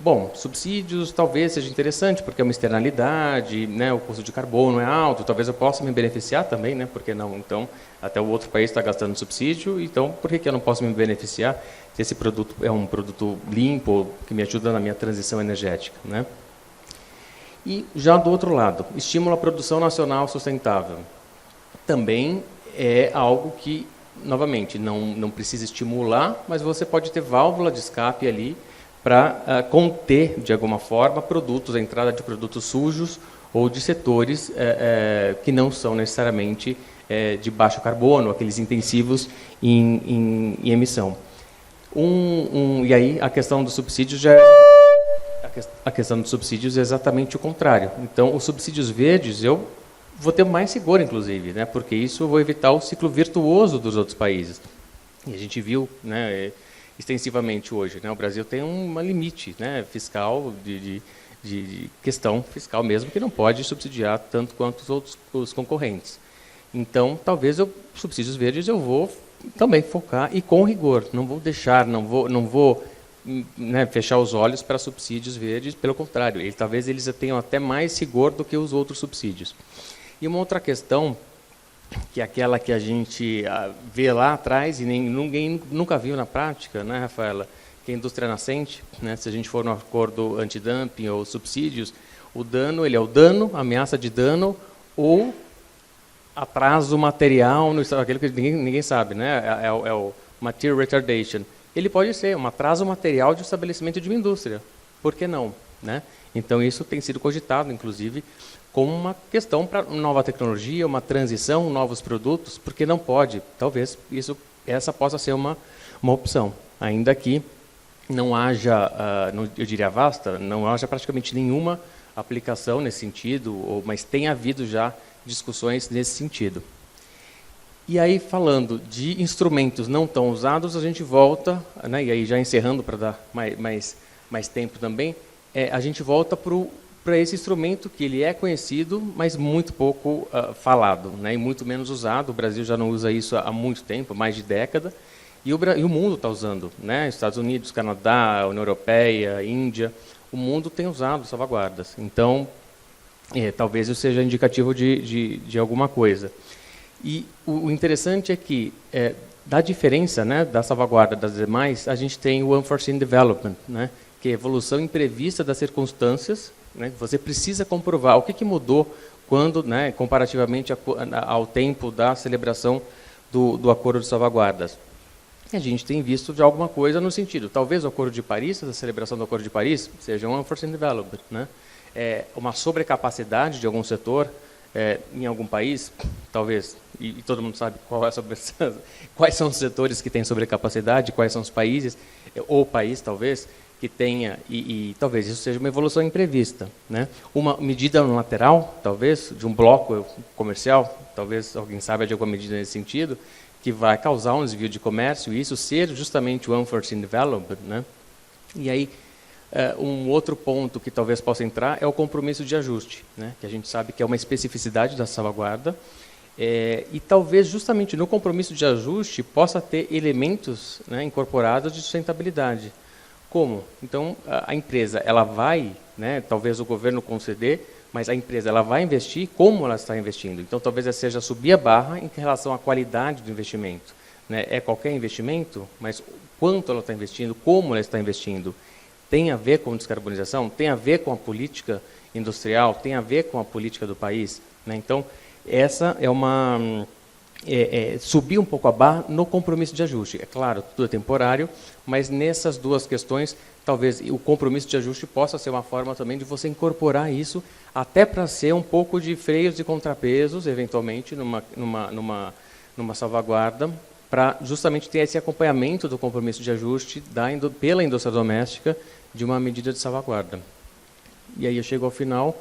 Bom, subsídios talvez seja interessante, porque é uma externalidade, né, o custo de carbono é alto, talvez eu possa me beneficiar também, né, por que não? Então, até o outro país está gastando subsídio, então por que eu não posso me beneficiar se esse produto é um produto limpo, que me ajuda na minha transição energética, né? E já do outro lado, estímulo à produção nacional sustentável. Também é algo que, novamente, não precisa estimular, mas você pode ter válvula de escape ali, para conter, de alguma forma, a entrada de produtos sujos ou de setores que não são necessariamente de baixo carbono, aqueles intensivos em emissão. E aí a questão dos subsídios a questão dos subsídios é exatamente o contrário. Então, os subsídios verdes, eu vou ter mais rigor, inclusive, né, porque isso eu vou evitar o ciclo virtuoso dos outros países. E a gente viu, né, extensivamente hoje, né? O Brasil tem um limite, né, fiscal, de questão fiscal mesmo, que não pode subsidiar tanto quanto os concorrentes. Então, talvez subsídios verdes eu vou também focar e com rigor. Não vou deixar, não vou né, fechar os olhos para subsídios verdes, pelo contrário, talvez eles tenham até mais rigor do que os outros subsídios. E uma outra questão, que é aquela que a gente vê lá atrás e ninguém nunca viu na prática, né, Rafaela? Que é a indústria nascente, né? Se a gente for no acordo antidumping ou subsídios, o dano, ele é o dano, ameaça de dano ou atraso material, aquilo que ninguém sabe, né? É o material retardation. Ele pode ser um atraso material de estabelecimento de uma indústria. Por que não, né? Então, isso tem sido cogitado, inclusive, como uma questão para nova tecnologia, uma transição, novos produtos, porque não pode, talvez essa possa ser uma opção, ainda que não haja, eu diria vasta, não haja praticamente nenhuma aplicação nesse sentido, mas tem havido já discussões nesse sentido. E aí, falando de instrumentos não tão usados, a gente volta, né, e aí já encerrando para dar mais tempo também, a gente volta para esse instrumento que ele é conhecido, mas muito pouco falado, né, e muito menos usado. O Brasil já não usa isso há muito tempo, mais de década, e o mundo está usando, né, Estados Unidos, Canadá, União Europeia, Índia, o mundo tem usado salvaguardas. Então, talvez isso seja indicativo de alguma coisa. E o interessante é que, da diferença, né, da salvaguarda das demais, a gente tem o unforeseen development, né, que é a evolução imprevista das circunstâncias, né, você precisa comprovar o que mudou quando, né, comparativamente ao tempo da celebração do Acordo de Salvaguardas. E a gente tem visto de alguma coisa no sentido, talvez o Acordo de Paris, a celebração do Acordo de Paris, seja um unforeseen development, né, uma sobrecapacidade de algum setor, em algum país, talvez, e todo mundo sabe quais são os setores que têm sobrecapacidade, quais são os países, ou o país, talvez, que tenha, e talvez isso seja uma evolução imprevista, né? Uma medida unilateral, talvez, de um bloco comercial, talvez alguém saiba de alguma medida nesse sentido, que vai causar um desvio de comércio, e isso ser justamente o unforeseen development, né? E aí, um outro ponto que talvez possa entrar é o compromisso de ajuste, né? Que a gente sabe que é uma especificidade da salvaguarda, e talvez justamente no compromisso de ajuste possa ter elementos, né, incorporados de sustentabilidade. Como? Então, a empresa ela vai, né, talvez o governo conceder, mas a empresa ela vai investir, como ela está investindo. Então, talvez seja subir a barra em relação à qualidade do investimento, né? É qualquer investimento, mas quanto ela está investindo, como ela está investindo. Tem a ver com descarbonização, tem a ver com a política industrial, tem a ver com a política do país, né? Então, essa é uma... subir um pouco a barra no compromisso de ajuste. É claro, tudo é temporário, mas nessas duas questões, talvez o compromisso de ajuste possa ser uma forma também de você incorporar isso, até para ser um pouco de freios e contrapesos, eventualmente, numa salvaguarda, para justamente ter esse acompanhamento do compromisso de ajuste pela indústria doméstica de uma medida de salvaguarda. E aí eu chego ao final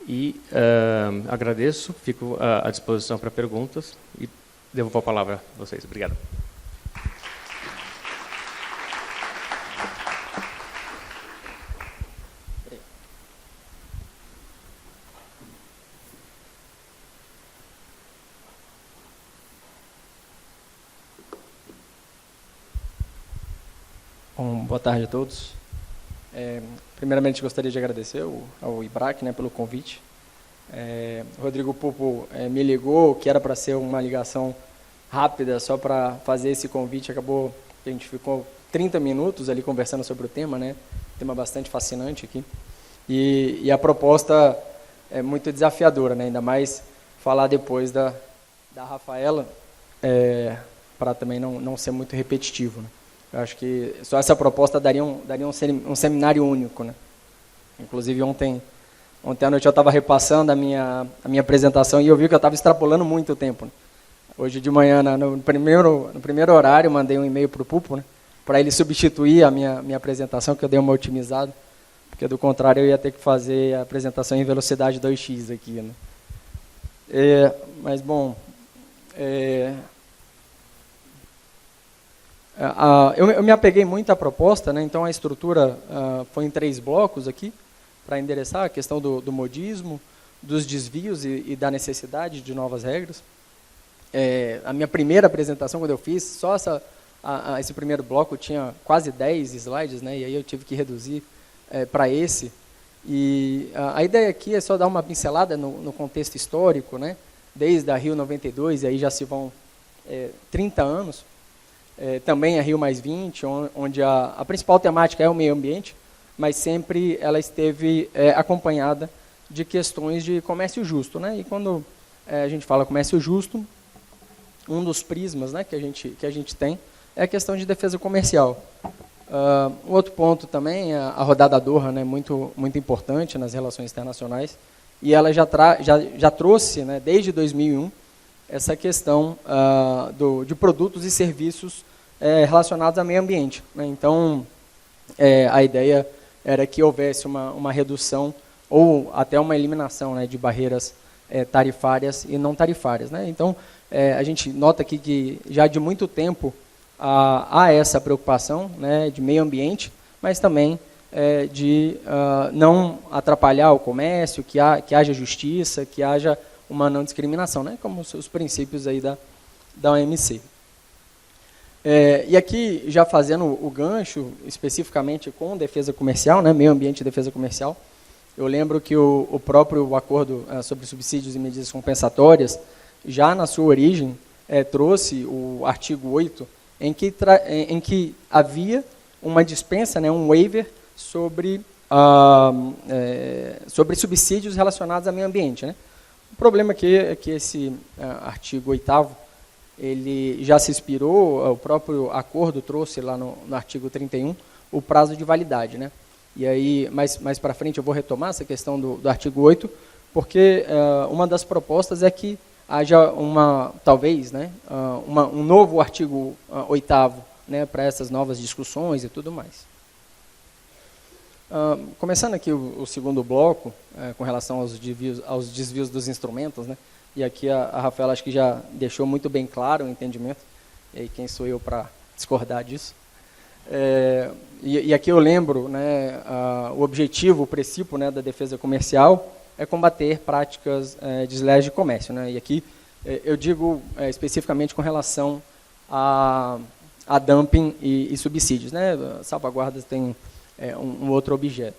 e agradeço, fico à disposição para perguntas e devolvo a palavra a vocês. Obrigado. Bom, boa tarde a todos. Primeiramente, gostaria de agradecer ao IBRAC, né, pelo convite. O Rodrigo Pupo me ligou, que era para ser uma ligação rápida, só para fazer esse convite. Acabou que a gente ficou 30 minutos ali conversando sobre o tema, né? Tema bastante fascinante aqui. E a proposta é muito desafiadora, né? Ainda mais falar depois da Rafaela, para também não ser muito repetitivo, né? Eu acho que só essa proposta daria um seminário único, né? Inclusive, ontem à noite eu estava repassando a minha apresentação e eu vi que eu estava extrapolando muito o tempo, né? Hoje de manhã, no primeiro horário, mandei um e-mail para o Pupo, né, para ele substituir a minha apresentação, que eu dei uma otimizada, porque do contrário eu ia ter que fazer a apresentação em velocidade 2x aqui, né? Mas, bom... eu me apeguei muito à proposta, né? Então a estrutura foi em 3 blocos aqui, para endereçar a questão do modismo, dos desvios e da necessidade de novas regras. A minha primeira apresentação, quando eu fiz, só esse primeiro bloco tinha quase 10 slides, né? E aí eu tive que reduzir para esse. E a ideia aqui é só dar uma pincelada no contexto histórico, né? Desde a Rio 92, e aí já se vão 30 anos. Também a Rio +20, onde a principal temática é o meio ambiente, mas sempre ela esteve acompanhada de questões de comércio justo, né? E quando a gente fala comércio justo, um dos prismas, né, que a gente tem é a questão de defesa comercial. Um outro ponto também, a rodada Doha, né, muito importante nas relações internacionais, e ela já trouxe, né, desde 2001, essa questão de produtos e serviços relacionados ao meio ambiente, né? Então, a ideia era que houvesse uma redução ou até uma eliminação, né, de barreiras tarifárias e não tarifárias, né? Então, a gente nota aqui que já de muito tempo há essa preocupação, né, de meio ambiente, mas também de não atrapalhar o comércio, que haja justiça, que haja uma não discriminação, né, como os princípios aí da OMC. E aqui, já fazendo o gancho, especificamente com defesa comercial, né, meio ambiente e defesa comercial, eu lembro que o próprio acordo sobre subsídios e medidas compensatórias, já na sua origem, trouxe o artigo 8, em que havia uma dispensa, né, um waiver sobre subsídios relacionados ao meio ambiente, né. O problema aqui é que esse artigo 8º, ele já se expirou, o próprio acordo trouxe lá no artigo 31 o prazo de validade, né. E aí, mais para frente, eu vou retomar essa questão do artigo 8, porque uma das propostas é que haja talvez, né, um novo artigo 8º, né, para essas novas discussões e tudo mais. Começando aqui o segundo bloco, com relação aos desvios dos instrumentos, né, e aqui a Rafaela acho que já deixou muito bem claro o entendimento, e aí quem sou eu para discordar disso. E aqui eu lembro, né, o objetivo, o princípio, né, da defesa comercial é combater práticas desleais de comércio, né, e aqui eu digo especificamente com relação a dumping e subsídios, né, salvaguardas tem um outro objeto.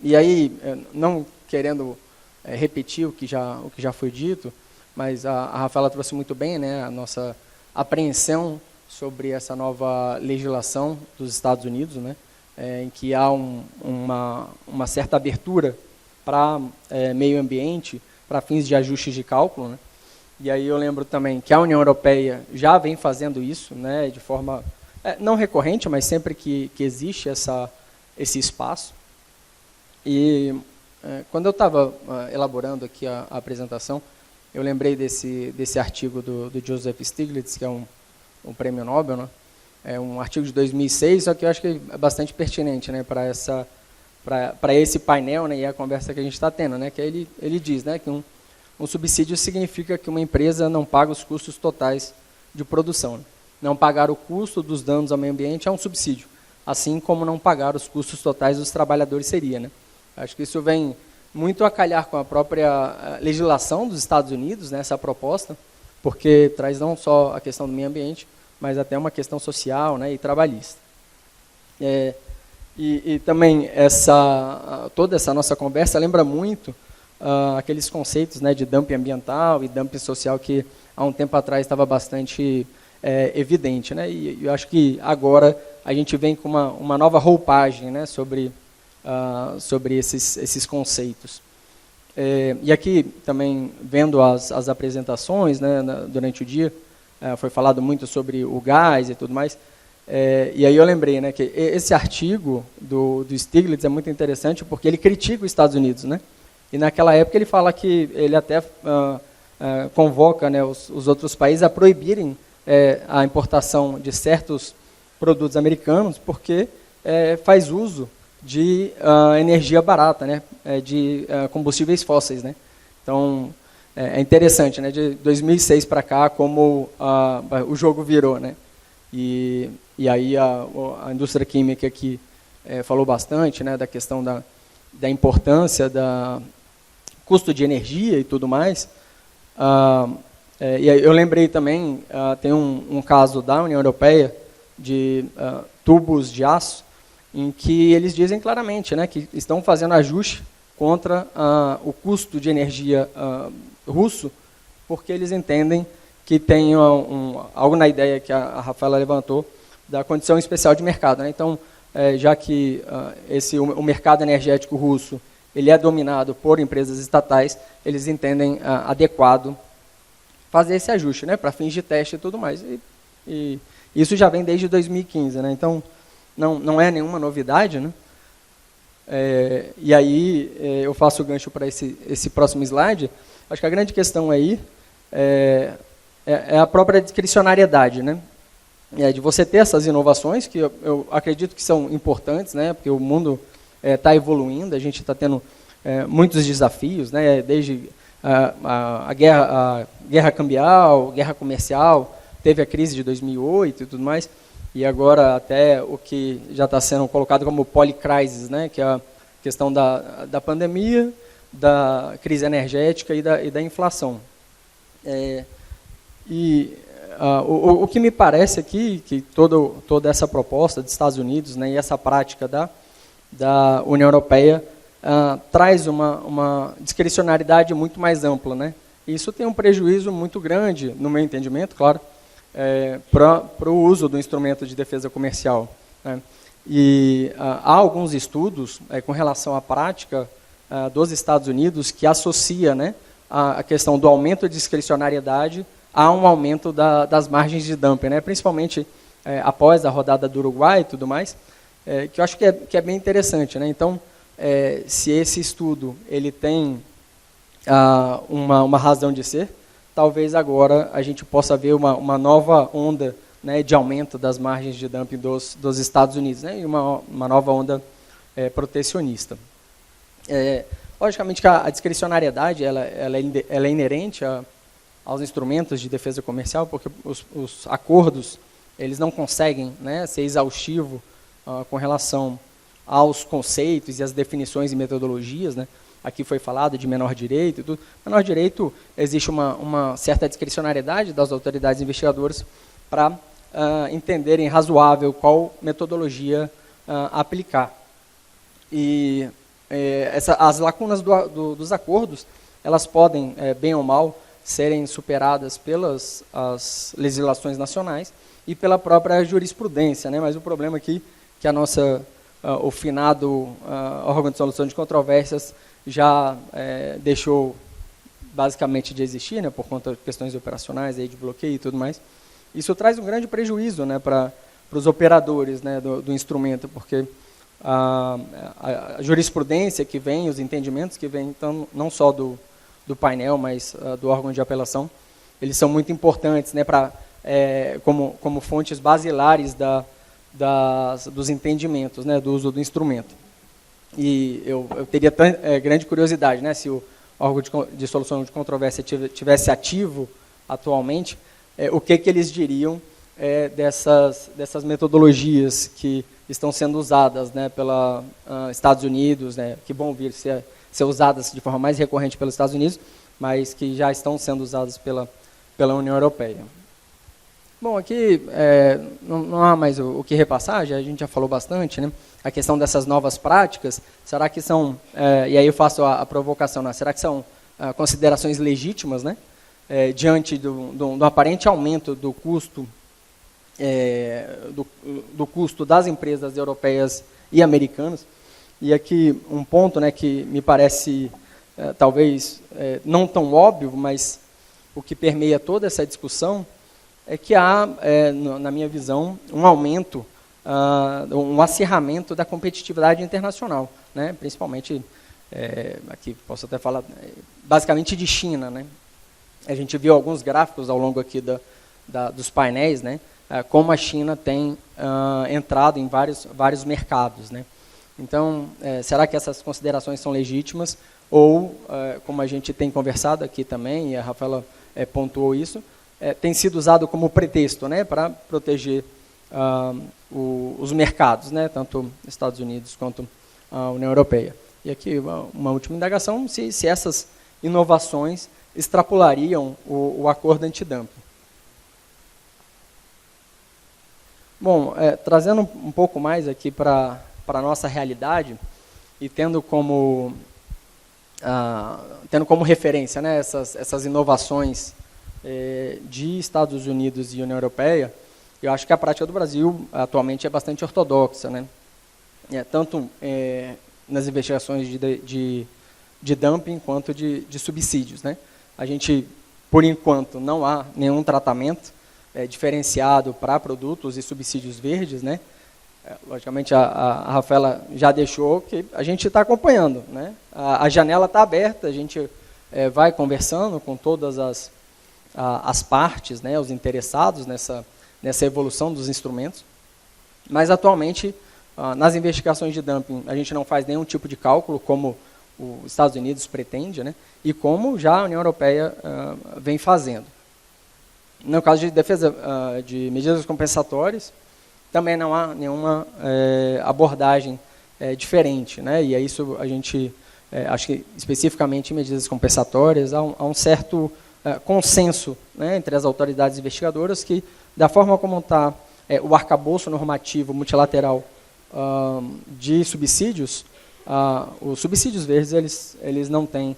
E aí, não querendo repetir o que já foi dito, mas a Rafaela trouxe muito bem, né, a nossa apreensão sobre essa nova legislação dos Estados Unidos, né, em que há uma certa abertura para meio ambiente, para fins de ajustes de cálculo, né. E aí eu lembro também que a União Europeia já vem fazendo isso, né, de forma não recorrente, mas sempre que existe esse espaço. E quando eu estava elaborando aqui a apresentação, eu lembrei desse artigo do Joseph Stiglitz, que é um prêmio Nobel, né? É um artigo de 2006, só que eu acho que é bastante pertinente, né, para esse painel, né, e a conversa que a gente está tendo, né, que ele diz, né, que um subsídio significa que uma empresa não paga os custos totais de produção, né? Não pagar o custo dos danos ao meio ambiente é um subsídio, assim como não pagar os custos totais dos trabalhadores seria, né? Acho que isso vem muito a calhar com a própria legislação dos Estados Unidos, né, essa proposta, porque traz não só a questão do meio ambiente, mas até uma questão social, né, e trabalhista. E também toda essa nossa conversa lembra muito aqueles conceitos, né, de dumping ambiental e dumping social que há um tempo atrás estava bastante evidente, né, e eu acho que agora a gente vem com uma nova roupagem, né, sobre esses conceitos. E aqui também, vendo as apresentações, né, durante o dia, foi falado muito sobre o gás e tudo mais, e aí eu lembrei, né, que esse artigo do Stiglitz é muito interessante porque ele critica os Estados Unidos, né, e naquela época ele fala que ele até convoca, né, os outros países a proibirem a importação de certos produtos americanos porque faz uso de energia barata, né, de combustíveis fósseis, né. Então é interessante, né, de 2006 para cá como o jogo virou, né, e aí a indústria química aqui falou bastante, né, da questão da importância da custo de energia e tudo mais. E aí eu lembrei também, tem um caso da União Europeia de tubos de aço, em que eles dizem claramente, né, que estão fazendo ajuste contra o custo de energia russo, porque eles entendem que tem algo na ideia que a Rafaela levantou, da condição especial de mercado, né? Então, já que o mercado energético russo ele é dominado por empresas estatais, eles entendem adequado fazer esse ajuste, né, para fins de teste e tudo mais. E isso já vem desde 2015, né? Então, não é nenhuma novidade, né? E aí eu faço o gancho para esse próximo slide. Acho que a grande questão aí é a própria discricionariedade, né? de você ter essas inovações, que eu acredito que são importantes, né, porque o mundo está evoluindo, a gente está tendo muitos desafios, né, desde a guerra cambial, guerra comercial, teve a crise de 2008 e tudo mais, e agora até o que já está sendo colocado como polycrisis, né, que é a questão da pandemia, da crise energética e da inflação. O que me parece aqui, que toda essa proposta dos Estados Unidos, né, e essa prática da União Europeia traz uma discricionariedade muito mais ampla, né? Isso tem um prejuízo muito grande, no meu entendimento, claro, para o uso do instrumento de defesa comercial, né? E há alguns estudos com relação à prática dos Estados Unidos que associa, né, a questão do aumento de discricionariedade a um aumento das margens de dumping, né? Principalmente após a rodada do Uruguai e tudo mais, que eu acho que é bem interessante, né? Então, se esse estudo ele tem uma razão de ser, talvez agora a gente possa ver uma nova onda, né, de aumento das margens de dumping dos Estados Unidos, né, e uma nova onda protecionista. Logicamente que a discricionariedade ela é inerente aos instrumentos de defesa comercial, porque os acordos eles não conseguem, né, ser exaustivos com relação aos conceitos e às definições e metodologias, né. Aqui foi falado de menor direito. Do menor direito, existe uma certa discricionariedade das autoridades investigadoras para entenderem razoável qual metodologia aplicar. E as lacunas dos acordos, elas podem, bem ou mal, serem superadas pelas as legislações nacionais e pela própria jurisprudência, né? Mas o problema aqui é que o finado órgão de solução de controvérsias já deixou basicamente de existir, né, por conta de questões operacionais, aí, de bloqueio e tudo mais. Isso traz um grande prejuízo, né, para os operadores, né, do instrumento, porque a jurisprudência que vem, os entendimentos que vêm, então, não só do painel, mas do órgão de apelação, eles são muito importantes, né, como fontes basilares dos entendimentos, né, do uso do instrumento. E eu teria grande curiosidade, né, se o órgão de solução de controvérsia tivesse ativo atualmente, o que eles diriam dessas metodologias que estão sendo usadas, né, pelos Estados Unidos, né, que vão vir ser usadas de forma mais recorrente pelos Estados Unidos, mas que já estão sendo usadas pela União Europeia. Bom, aqui não há mais o que repassar, a gente já falou bastante, né? A questão dessas novas práticas, será que são, e aí eu faço a provocação, né? Será que são considerações legítimas, né? Diante do aparente aumento do custo, do custo das empresas europeias e americanas? E aqui um ponto, né, que me parece talvez não tão óbvio, mas o que permeia toda essa discussão é que há, na minha visão, um aumento, um acirramento da competitividade internacional, né? Principalmente, aqui posso até falar, basicamente de China, né? A gente viu alguns gráficos ao longo aqui dos painéis, né? Como a China tem entrado em vários mercados, né? Então, será que essas considerações são legítimas? Ou, como a gente tem conversado aqui também, e a Rafaela pontuou isso, tem sido usado como pretexto, né, para proteger os mercados, né, tanto Estados Unidos quanto a União Europeia. E aqui uma última indagação, se essas inovações extrapolariam o acordo antidumping. Bom, trazendo um pouco mais aqui para a nossa realidade e tendo como referência, né, essas inovações de Estados Unidos e União Europeia, eu acho que a prática do Brasil atualmente é bastante ortodoxa, né? Tanto nas investigações de dumping quanto de subsídios, né? A gente, por enquanto, não há nenhum tratamento diferenciado para produtos e subsídios verdes, né? Logicamente, a Rafaela já deixou que a gente está acompanhando, né? A janela está aberta, a gente vai conversando com todas as partes, né, os interessados nessa evolução dos instrumentos. Mas, atualmente, nas investigações de dumping, a gente não faz nenhum tipo de cálculo, como os Estados Unidos pretende, né, e como já a União Europeia vem fazendo. No caso de defesa de medidas compensatórias, também não há nenhuma abordagem diferente, né, e é isso a gente, acho que especificamente em medidas compensatórias, há um certo consenso, né, entre as autoridades investigadoras que, da forma como está o arcabouço normativo multilateral de subsídios, os subsídios verdes eles não têm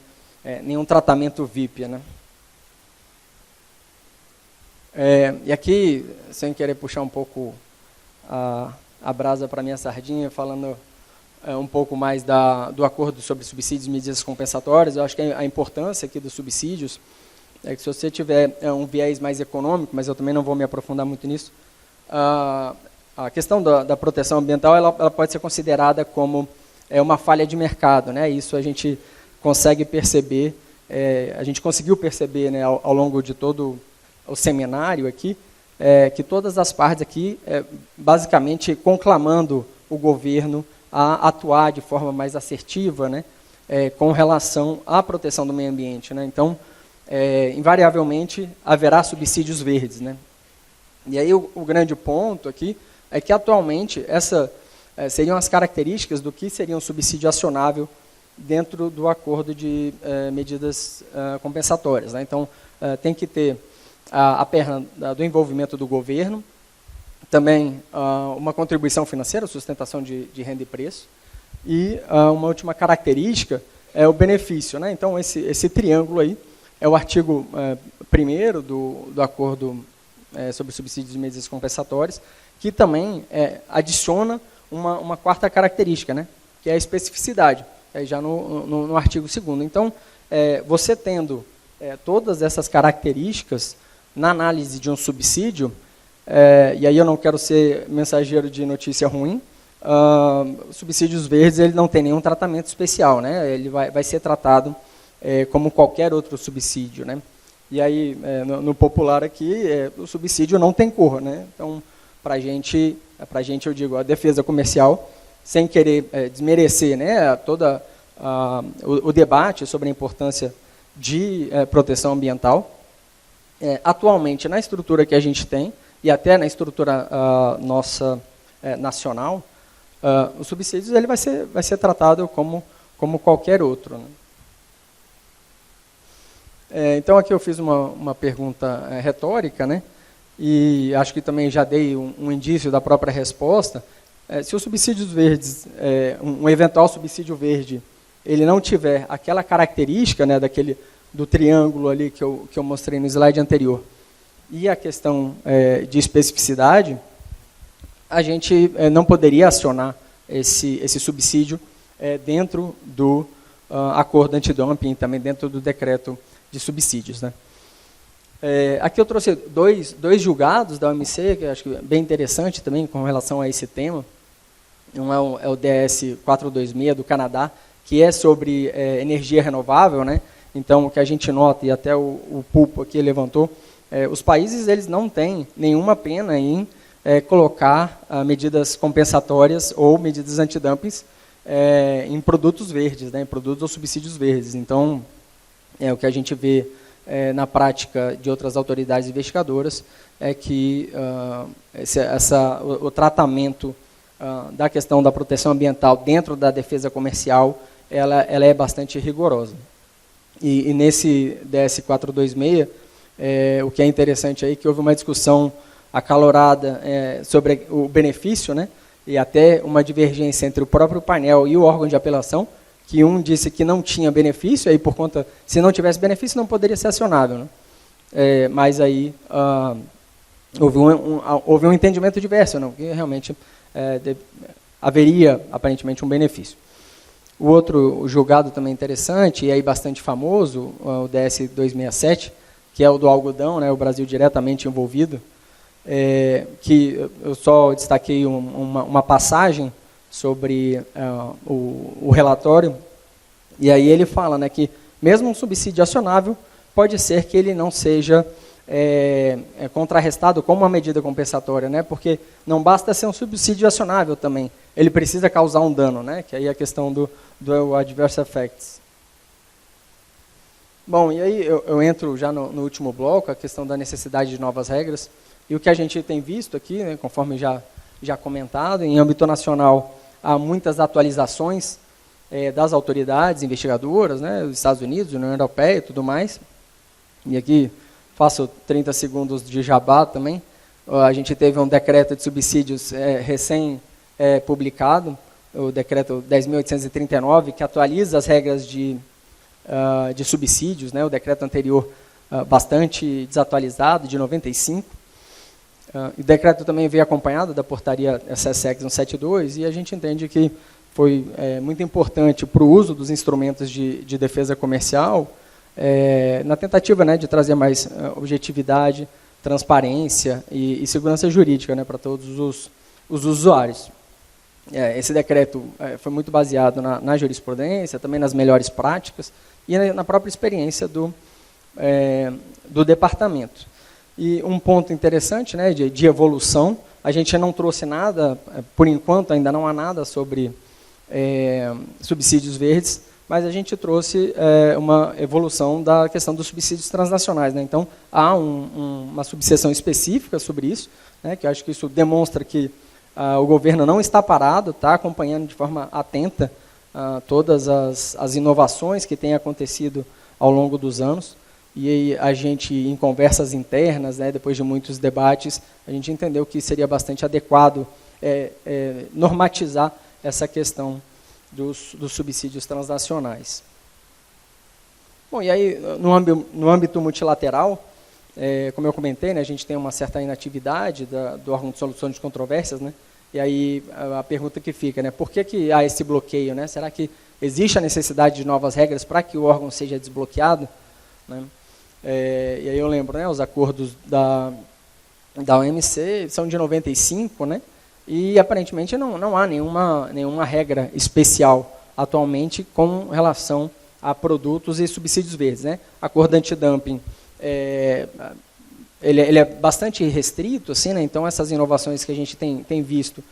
nenhum tratamento VIP, né? E aqui, sem querer puxar um pouco a brasa para a minha sardinha, falando um pouco mais do acordo sobre subsídios e medidas compensatórias, eu acho que a importância aqui dos subsídios é que, se você tiver um viés mais econômico, mas eu também não vou me aprofundar muito nisso, a questão da proteção ambiental ela pode ser considerada como uma falha de mercado, né? Isso a gente consegue perceber, a gente conseguiu perceber, né, ao longo de todo o seminário aqui, que todas as partes aqui, basicamente conclamando o governo a atuar de forma mais assertiva, né, com relação à proteção do meio ambiente, né? Então, invariavelmente haverá subsídios verdes, né? E aí o grande ponto aqui é que, atualmente, seriam as características do que seria um subsídio acionável dentro do acordo de medidas compensatórias, né? Então, tem que ter a perna do envolvimento do governo, também uma contribuição financeira, sustentação de renda e preço, e uma última característica é o benefício, né? Então, esse triângulo aí é o artigo 1º do acordo sobre subsídios e medidas compensatórias, que também adiciona uma quarta característica, né, que é a especificidade, já no artigo 2º. Então, você tendo todas essas características na análise de um subsídio, e aí eu não quero ser mensageiro de notícia ruim, subsídios verdes ele não tem nenhum tratamento especial, né, ele vai ser tratado como qualquer outro subsídio, né. E aí, no popular aqui, o subsídio não tem cor, né. Então, para a gente, eu digo, a defesa comercial, sem querer desmerecer, né, todo o debate sobre a importância de proteção ambiental, atualmente, na estrutura que a gente tem, e até na estrutura nossa nacional, os subsídios ele vai ser tratado como qualquer outro, né. Então, aqui eu fiz uma pergunta retórica, né, e acho que também já dei um indício da própria resposta. Se os subsídios verdes, um eventual subsídio verde, ele não tiver aquela característica, né, do triângulo ali que eu mostrei no slide anterior, e a questão de especificidade, a gente não poderia acionar esse subsídio dentro do acordo antidumping, também dentro do decreto de subsídios, né. Aqui eu trouxe dois julgados da OMC, que eu acho que é bem interessante também com relação a esse tema. Um é o DS 426 do Canadá, que é sobre energia renovável, né. Então, o que a gente nota, e até o Pulpo aqui levantou, os países eles não têm nenhuma pena em colocar medidas compensatórias ou medidas antidumpings em produtos verdes, né, em produtos ou subsídios verdes. Então, o que a gente vê na prática de outras autoridades investigadoras é que o tratamento da questão da proteção ambiental dentro da defesa comercial, ela é bastante rigorosa. E nesse DS 426, o que é interessante aí é que houve uma discussão acalorada sobre o benefício, né, e até uma divergência entre o próprio painel e o órgão de apelação, que um disse que não tinha benefício, aí por conta, se não tivesse benefício, não poderia ser acionável, né? Mas aí houve um entendimento diverso, não, que realmente haveria, aparentemente, um benefício. O outro julgado também interessante, e aí bastante famoso, o DS 267, que é o do algodão, né, o Brasil diretamente envolvido, que eu só destaquei uma passagem sobre o relatório, e aí ele fala, né, que mesmo um subsídio acionável, pode ser que ele não seja contrarrestado como uma medida compensatória, né? Porque não basta ser um subsídio acionável também, ele precisa causar um dano, né? Que aí é a questão do adverse effects. Bom, e aí eu entro já no último bloco, a questão da necessidade de novas regras, e o que a gente tem visto aqui, né, conforme já comentado, em âmbito nacional há muitas atualizações das autoridades investigadoras, né, dos Estados Unidos, União Europeia e tudo mais, e aqui faço 30 segundos de jabá também. A gente teve um decreto de subsídios recém-publicado, o decreto 10.839, que atualiza as regras de subsídios, né, o decreto anterior bastante desatualizado, de 95. O decreto também veio acompanhado da portaria SSX 172, e a gente entende que foi muito importante para o uso dos instrumentos de defesa comercial, na tentativa, né, de trazer mais objetividade, transparência e segurança jurídica, né, para todos os usuários. Esse decreto foi muito baseado na jurisprudência, também nas melhores práticas e na própria experiência do departamento. E um ponto interessante, né, de evolução, a gente não trouxe nada, por enquanto ainda não há nada sobre subsídios verdes, mas a gente trouxe uma evolução da questão dos subsídios transnacionais, né? Então, há uma subseção específica sobre isso, né, que eu acho que isso demonstra que o governo não está parado, está acompanhando de forma atenta todas as inovações que têm acontecido ao longo dos anos. E aí a gente, em conversas internas, né, depois de muitos debates, a gente entendeu que seria bastante adequado normatizar essa questão dos subsídios transnacionais. Bom, e aí, no âmbito multilateral, como eu comentei, né, a gente tem uma certa inatividade do órgão de solução de controvérsias, né, e aí a pergunta que fica, né, por que há esse bloqueio? Né? Será que existe a necessidade de novas regras para que o órgão seja desbloqueado? Né? E aí eu lembro, né, os acordos da OMC são de 95, né, e aparentemente não há nenhuma regra especial atualmente com relação a produtos e subsídios verdes, né? Acordo antidumping, ele é bastante restrito, assim, né? Então essas inovações que a gente tem visto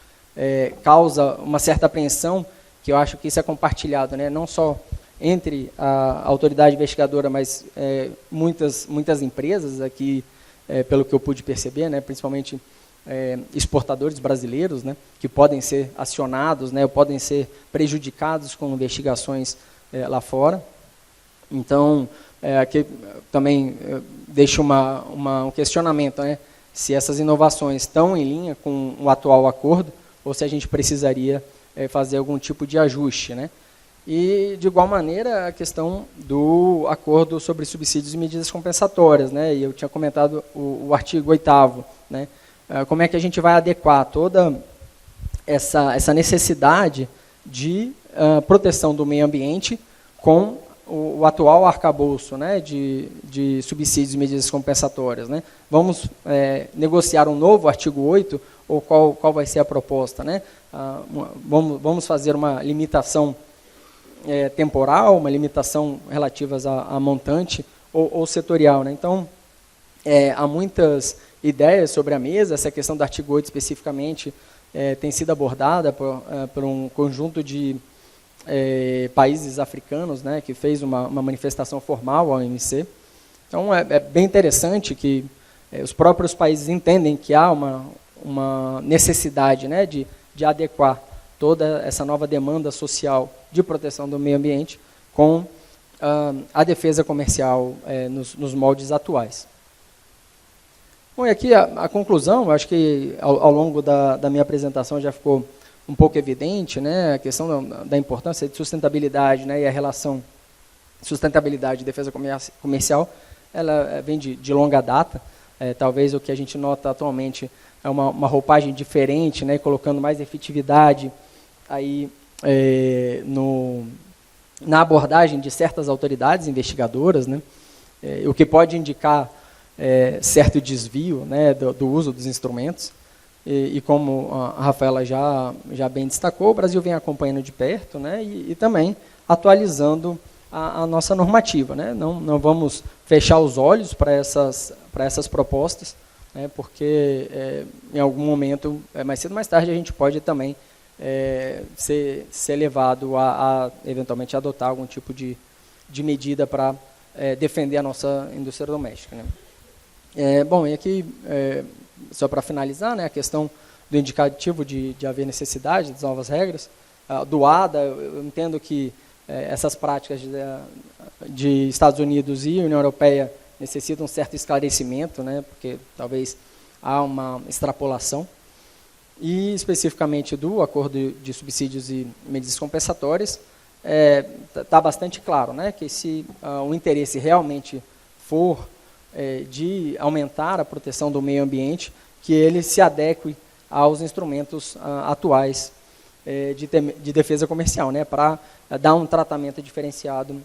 causa uma certa apreensão, que eu acho que isso é compartilhado, né? Não só entre a autoridade investigadora, mas muitas empresas aqui, pelo que eu pude perceber, né? Principalmente exportadores brasileiros, né, que podem ser acionados, né, ou podem ser prejudicados com investigações lá fora. Então, aqui também deixo um questionamento, né, se essas inovações estão em linha com o atual acordo ou se a gente precisaria fazer algum tipo de ajuste, né. E, de igual maneira, a questão do acordo sobre subsídios e medidas compensatórias, né, e eu tinha comentado o artigo 8º, né, como é que a gente vai adequar toda essa necessidade de proteção do meio ambiente com o atual arcabouço, né, de subsídios e medidas compensatórias, né? Vamos negociar um novo artigo 8, ou qual vai ser a proposta, né? Vamos fazer uma limitação temporal, uma limitação relativa a montante ou setorial, né? Então, há muitas ideias sobre a mesa. Essa questão do artigo 8 especificamente tem sido abordada por um conjunto de países africanos, né, que fez uma manifestação formal ao OMC. Então é bem interessante que os próprios países entendem que há uma necessidade, né, de adequar toda essa nova demanda social de proteção do meio ambiente com a defesa comercial nos moldes atuais. Bom, e aqui a conclusão, acho que ao longo da minha apresentação já ficou um pouco evidente, né, a questão da importância de sustentabilidade, né, e a relação sustentabilidade e defesa comercial, ela vem de longa data. Talvez o que a gente nota atualmente é uma roupagem diferente, né, colocando mais efetividade aí, na abordagem de certas autoridades investigadoras, né, o que pode indicar certo desvio, né, do uso dos instrumentos, e como a Rafaela já bem destacou, o Brasil vem acompanhando de perto, né, e também atualizando a nossa normativa, né? Não vamos fechar os olhos para essas propostas, né? Porque em algum momento, mais cedo ou mais tarde, a gente pode também ser levado a eventualmente adotar algum tipo de medida para defender a nossa indústria doméstica, né? Bom, e aqui, só para finalizar, né, a questão do indicativo de haver necessidade das novas regras, do ADA, eu entendo que essas práticas de Estados Unidos e União Europeia necessitam um certo esclarecimento, né, porque talvez há uma extrapolação, e especificamente do acordo de subsídios e medidas compensatórias, está bastante claro, né, que se o interesse realmente for de aumentar a proteção do meio ambiente, que ele se adeque aos instrumentos atuais de defesa comercial, né, para dar um tratamento diferenciado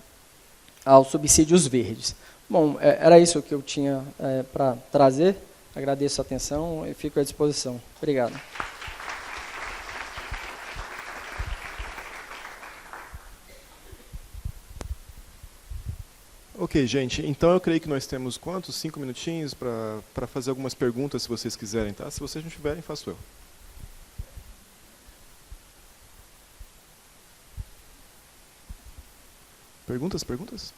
aos subsídios verdes. Bom, era isso que eu tinha para trazer. Agradeço a atenção e fico à disposição. Obrigado. Ok, gente. Então eu creio que nós temos quantos? 5 minutinhos para fazer algumas perguntas, se vocês quiserem, tá? Se vocês não tiverem, faço eu. Perguntas?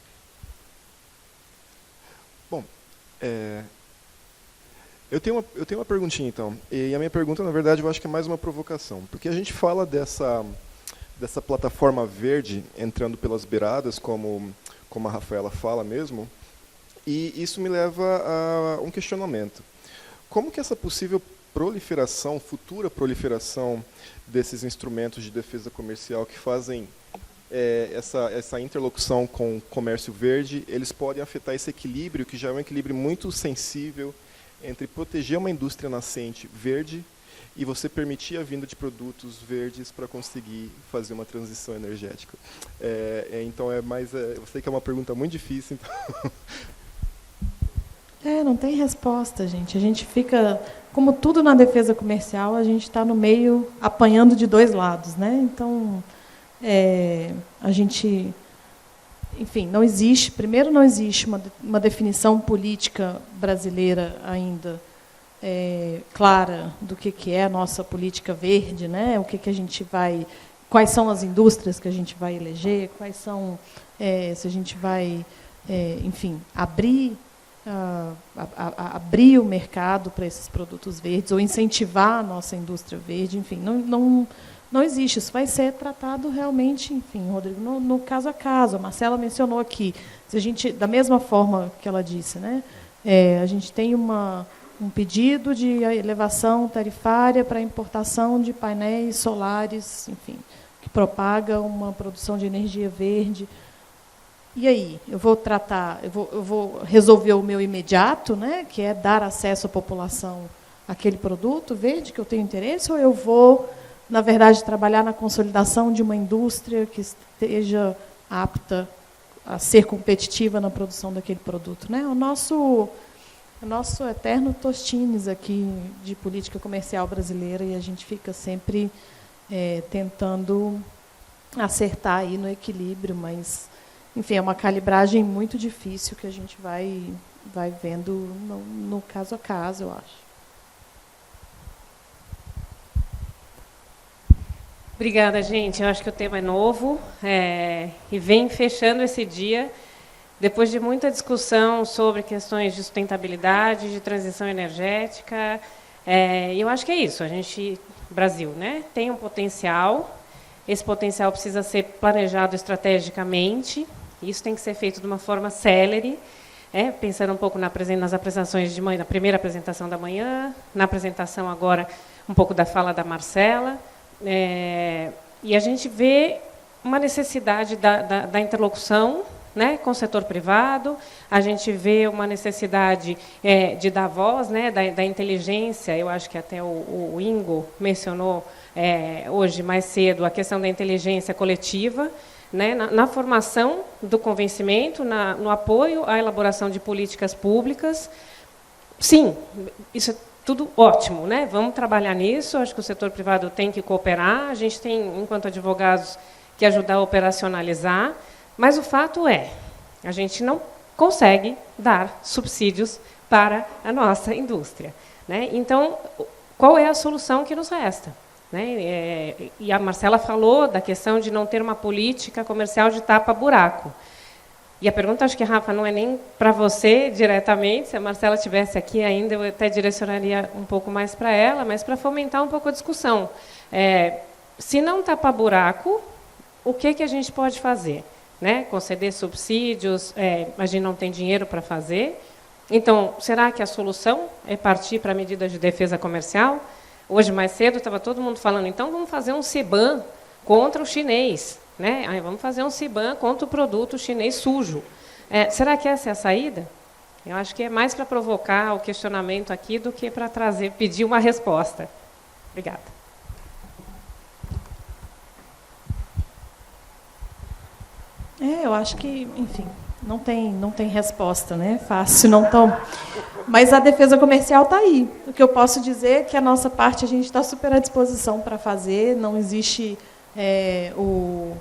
Bom, eu tenho uma perguntinha, então. E a minha pergunta, na verdade, eu acho que é mais uma provocação. Porque a gente fala dessa plataforma verde entrando pelas beiradas, como a Rafaela fala mesmo, e isso me leva a um questionamento. Como que essa possível proliferação, futura proliferação desses instrumentos de defesa comercial que fazem essa interlocução com o comércio verde, eles podem afetar esse equilíbrio, que já é um equilíbrio muito sensível, entre proteger uma indústria nascente verde e você permitir a vinda de produtos verdes para conseguir fazer uma transição energética. Então, eu sei que é uma pergunta muito difícil. Então. Não tem resposta, gente. A gente fica, como tudo na defesa comercial, a gente está no meio apanhando de dois lados, né? Então, a gente... Enfim, não existe uma definição política brasileira ainda clara do que é a nossa política verde, né? O que a gente vai, quais são as indústrias que a gente vai eleger, quais são, se a gente vai, enfim, abrir o mercado para esses produtos verdes ou incentivar a nossa indústria verde, enfim, não existe. Isso vai ser tratado realmente, enfim, Rodrigo, no caso a caso. A Marcela mencionou aqui, se a gente, da mesma forma que ela disse, né, a gente tem um pedido de elevação tarifária para a importação de painéis solares, enfim, que propaga uma produção de energia verde. E aí, eu vou resolver o meu imediato, né, que é dar acesso à população àquele produto verde que eu tenho interesse, ou eu vou, na verdade, trabalhar na consolidação de uma indústria que esteja apta a ser competitiva na produção daquele produto, né? O nosso eterno Tostines aqui de política comercial brasileira, e a gente fica sempre tentando acertar aí no equilíbrio, mas, enfim, é uma calibragem muito difícil que a gente vai vendo no caso a caso, eu acho. Obrigada, gente. Eu acho que o tema é novo e vem fechando esse dia depois de muita discussão sobre questões de sustentabilidade, de transição energética. E eu acho que é isso. A gente, Brasil, né, tem um potencial. Esse potencial precisa ser planejado estrategicamente. Isso tem que ser feito de uma forma célere, pensando um pouco nas apresentações de manhã, na primeira apresentação da manhã, na apresentação agora um pouco da fala da Marcela. E a gente vê uma necessidade da interlocução, né, com o setor privado, a gente vê uma necessidade de dar voz, né, da inteligência. Eu acho que até o Ingo mencionou hoje, mais cedo, a questão da inteligência coletiva, né, na formação do convencimento, no apoio à elaboração de políticas públicas. Sim, isso é tudo ótimo, né? Vamos trabalhar nisso. Acho que o setor privado tem que cooperar. A gente tem, enquanto advogados, que ajudar a operacionalizar. Mas o fato é, a gente não consegue dar subsídios para a nossa indústria, né? Então, qual é a solução que nos resta? Né? E a Marcela falou da questão de não ter uma política comercial de tapa-buraco. E a pergunta, acho que, Rafa, não é nem para você diretamente, se a Marcela estivesse aqui ainda, eu até direcionaria um pouco mais para ela, mas para fomentar um pouco a discussão. Se não tapa-buraco, o que a gente pode fazer? Né? Conceder subsídios, a gente não tem dinheiro para fazer. Então, será que a solução é partir para medidas de defesa comercial? Hoje, mais cedo, estava todo mundo falando, então vamos fazer um CBAM contra o chinês. Né? Vamos fazer um CBAM contra o produto chinês sujo. Será que essa é a saída? Eu acho que é mais para provocar o questionamento aqui do que para pedir uma resposta. Obrigada. Eu acho que, enfim, não tem resposta, né? Fácil, não tão. Mas a defesa comercial está aí. O que eu posso dizer é que a nossa parte a gente está super à disposição para fazer. Não existe o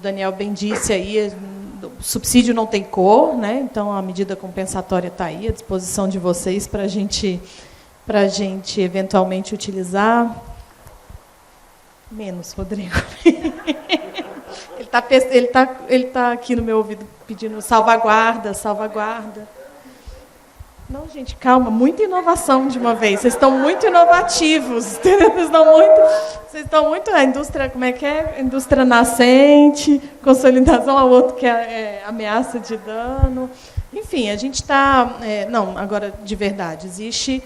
Daniel bem disse aí, o subsídio não tem cor, né? Então a medida compensatória está aí à disposição de vocês para a gente eventualmente utilizar. Menos, Rodrigo. Ele tá aqui no meu ouvido pedindo salvaguarda. Não, gente, calma, muita inovação de uma vez. Vocês estão muito inovativos. Vocês estão muito. A indústria, como é que é? Indústria nascente, consolidação ao outro que é ameaça de dano. Enfim, a gente está. Não, agora, de verdade, existe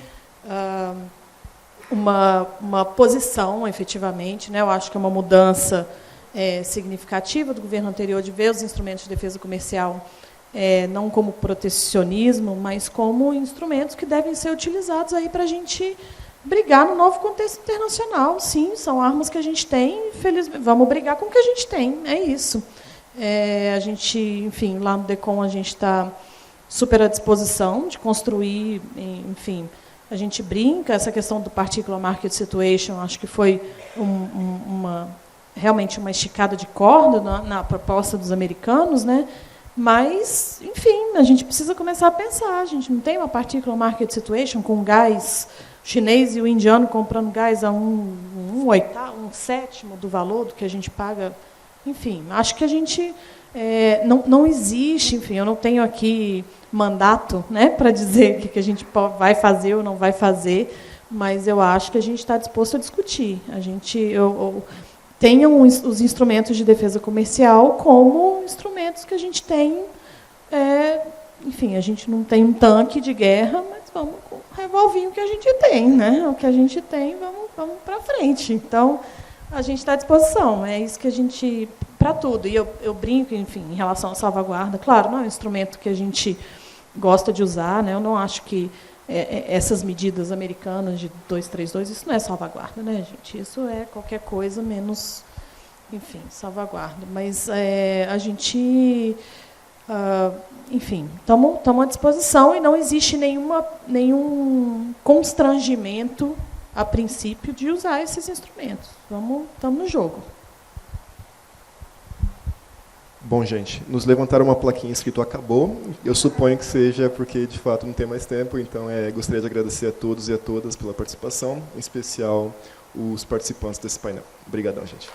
uma posição, efetivamente, né? Eu acho que é uma mudança significativa do governo anterior de ver os instrumentos de defesa comercial não como protecionismo, mas como instrumentos que devem ser utilizados aí para a gente brigar no novo contexto internacional. Sim, são armas que a gente tem, infelizmente, vamos brigar com o que a gente tem, é isso. A gente, enfim, lá no DECOM a gente está super à disposição de construir, enfim, a gente brinca, essa questão do Particular Market Situation, acho que foi realmente uma esticada de corda na proposta dos americanos, né? Mas, enfim, a gente precisa começar a pensar. A gente não tem uma particular market situation com gás chinês e o indiano comprando gás a um sétimo do valor do que a gente paga. Enfim, acho que a gente não existe. Enfim, eu não tenho aqui mandato, né, para dizer o que a gente vai fazer ou não vai fazer, mas eu acho que a gente está disposto a discutir. Tenham os instrumentos de defesa comercial como instrumentos que a gente tem. Enfim, a gente não tem um tanque de guerra, mas vamos com o revolvinho que a gente tem, né? O que a gente tem, vamos para frente. Então, a gente está à disposição. É isso que a gente para tudo. E eu brinco, enfim, em relação à salvaguarda. Claro, não é um instrumento que a gente gosta de usar, né? Eu não acho que essas medidas americanas de 232, isso não é salvaguarda, né, gente? Isso é qualquer coisa menos, enfim, salvaguarda. Mas a gente, enfim, estamos à disposição e não existe nenhum constrangimento, a princípio, de usar esses instrumentos. Estamos no jogo. Bom, gente, nos levantaram uma plaquinha escrito acabou. Eu suponho que seja porque, de fato, não tem mais tempo. Então, gostaria de agradecer a todos e a todas pela participação, em especial os participantes desse painel. Obrigadão, gente.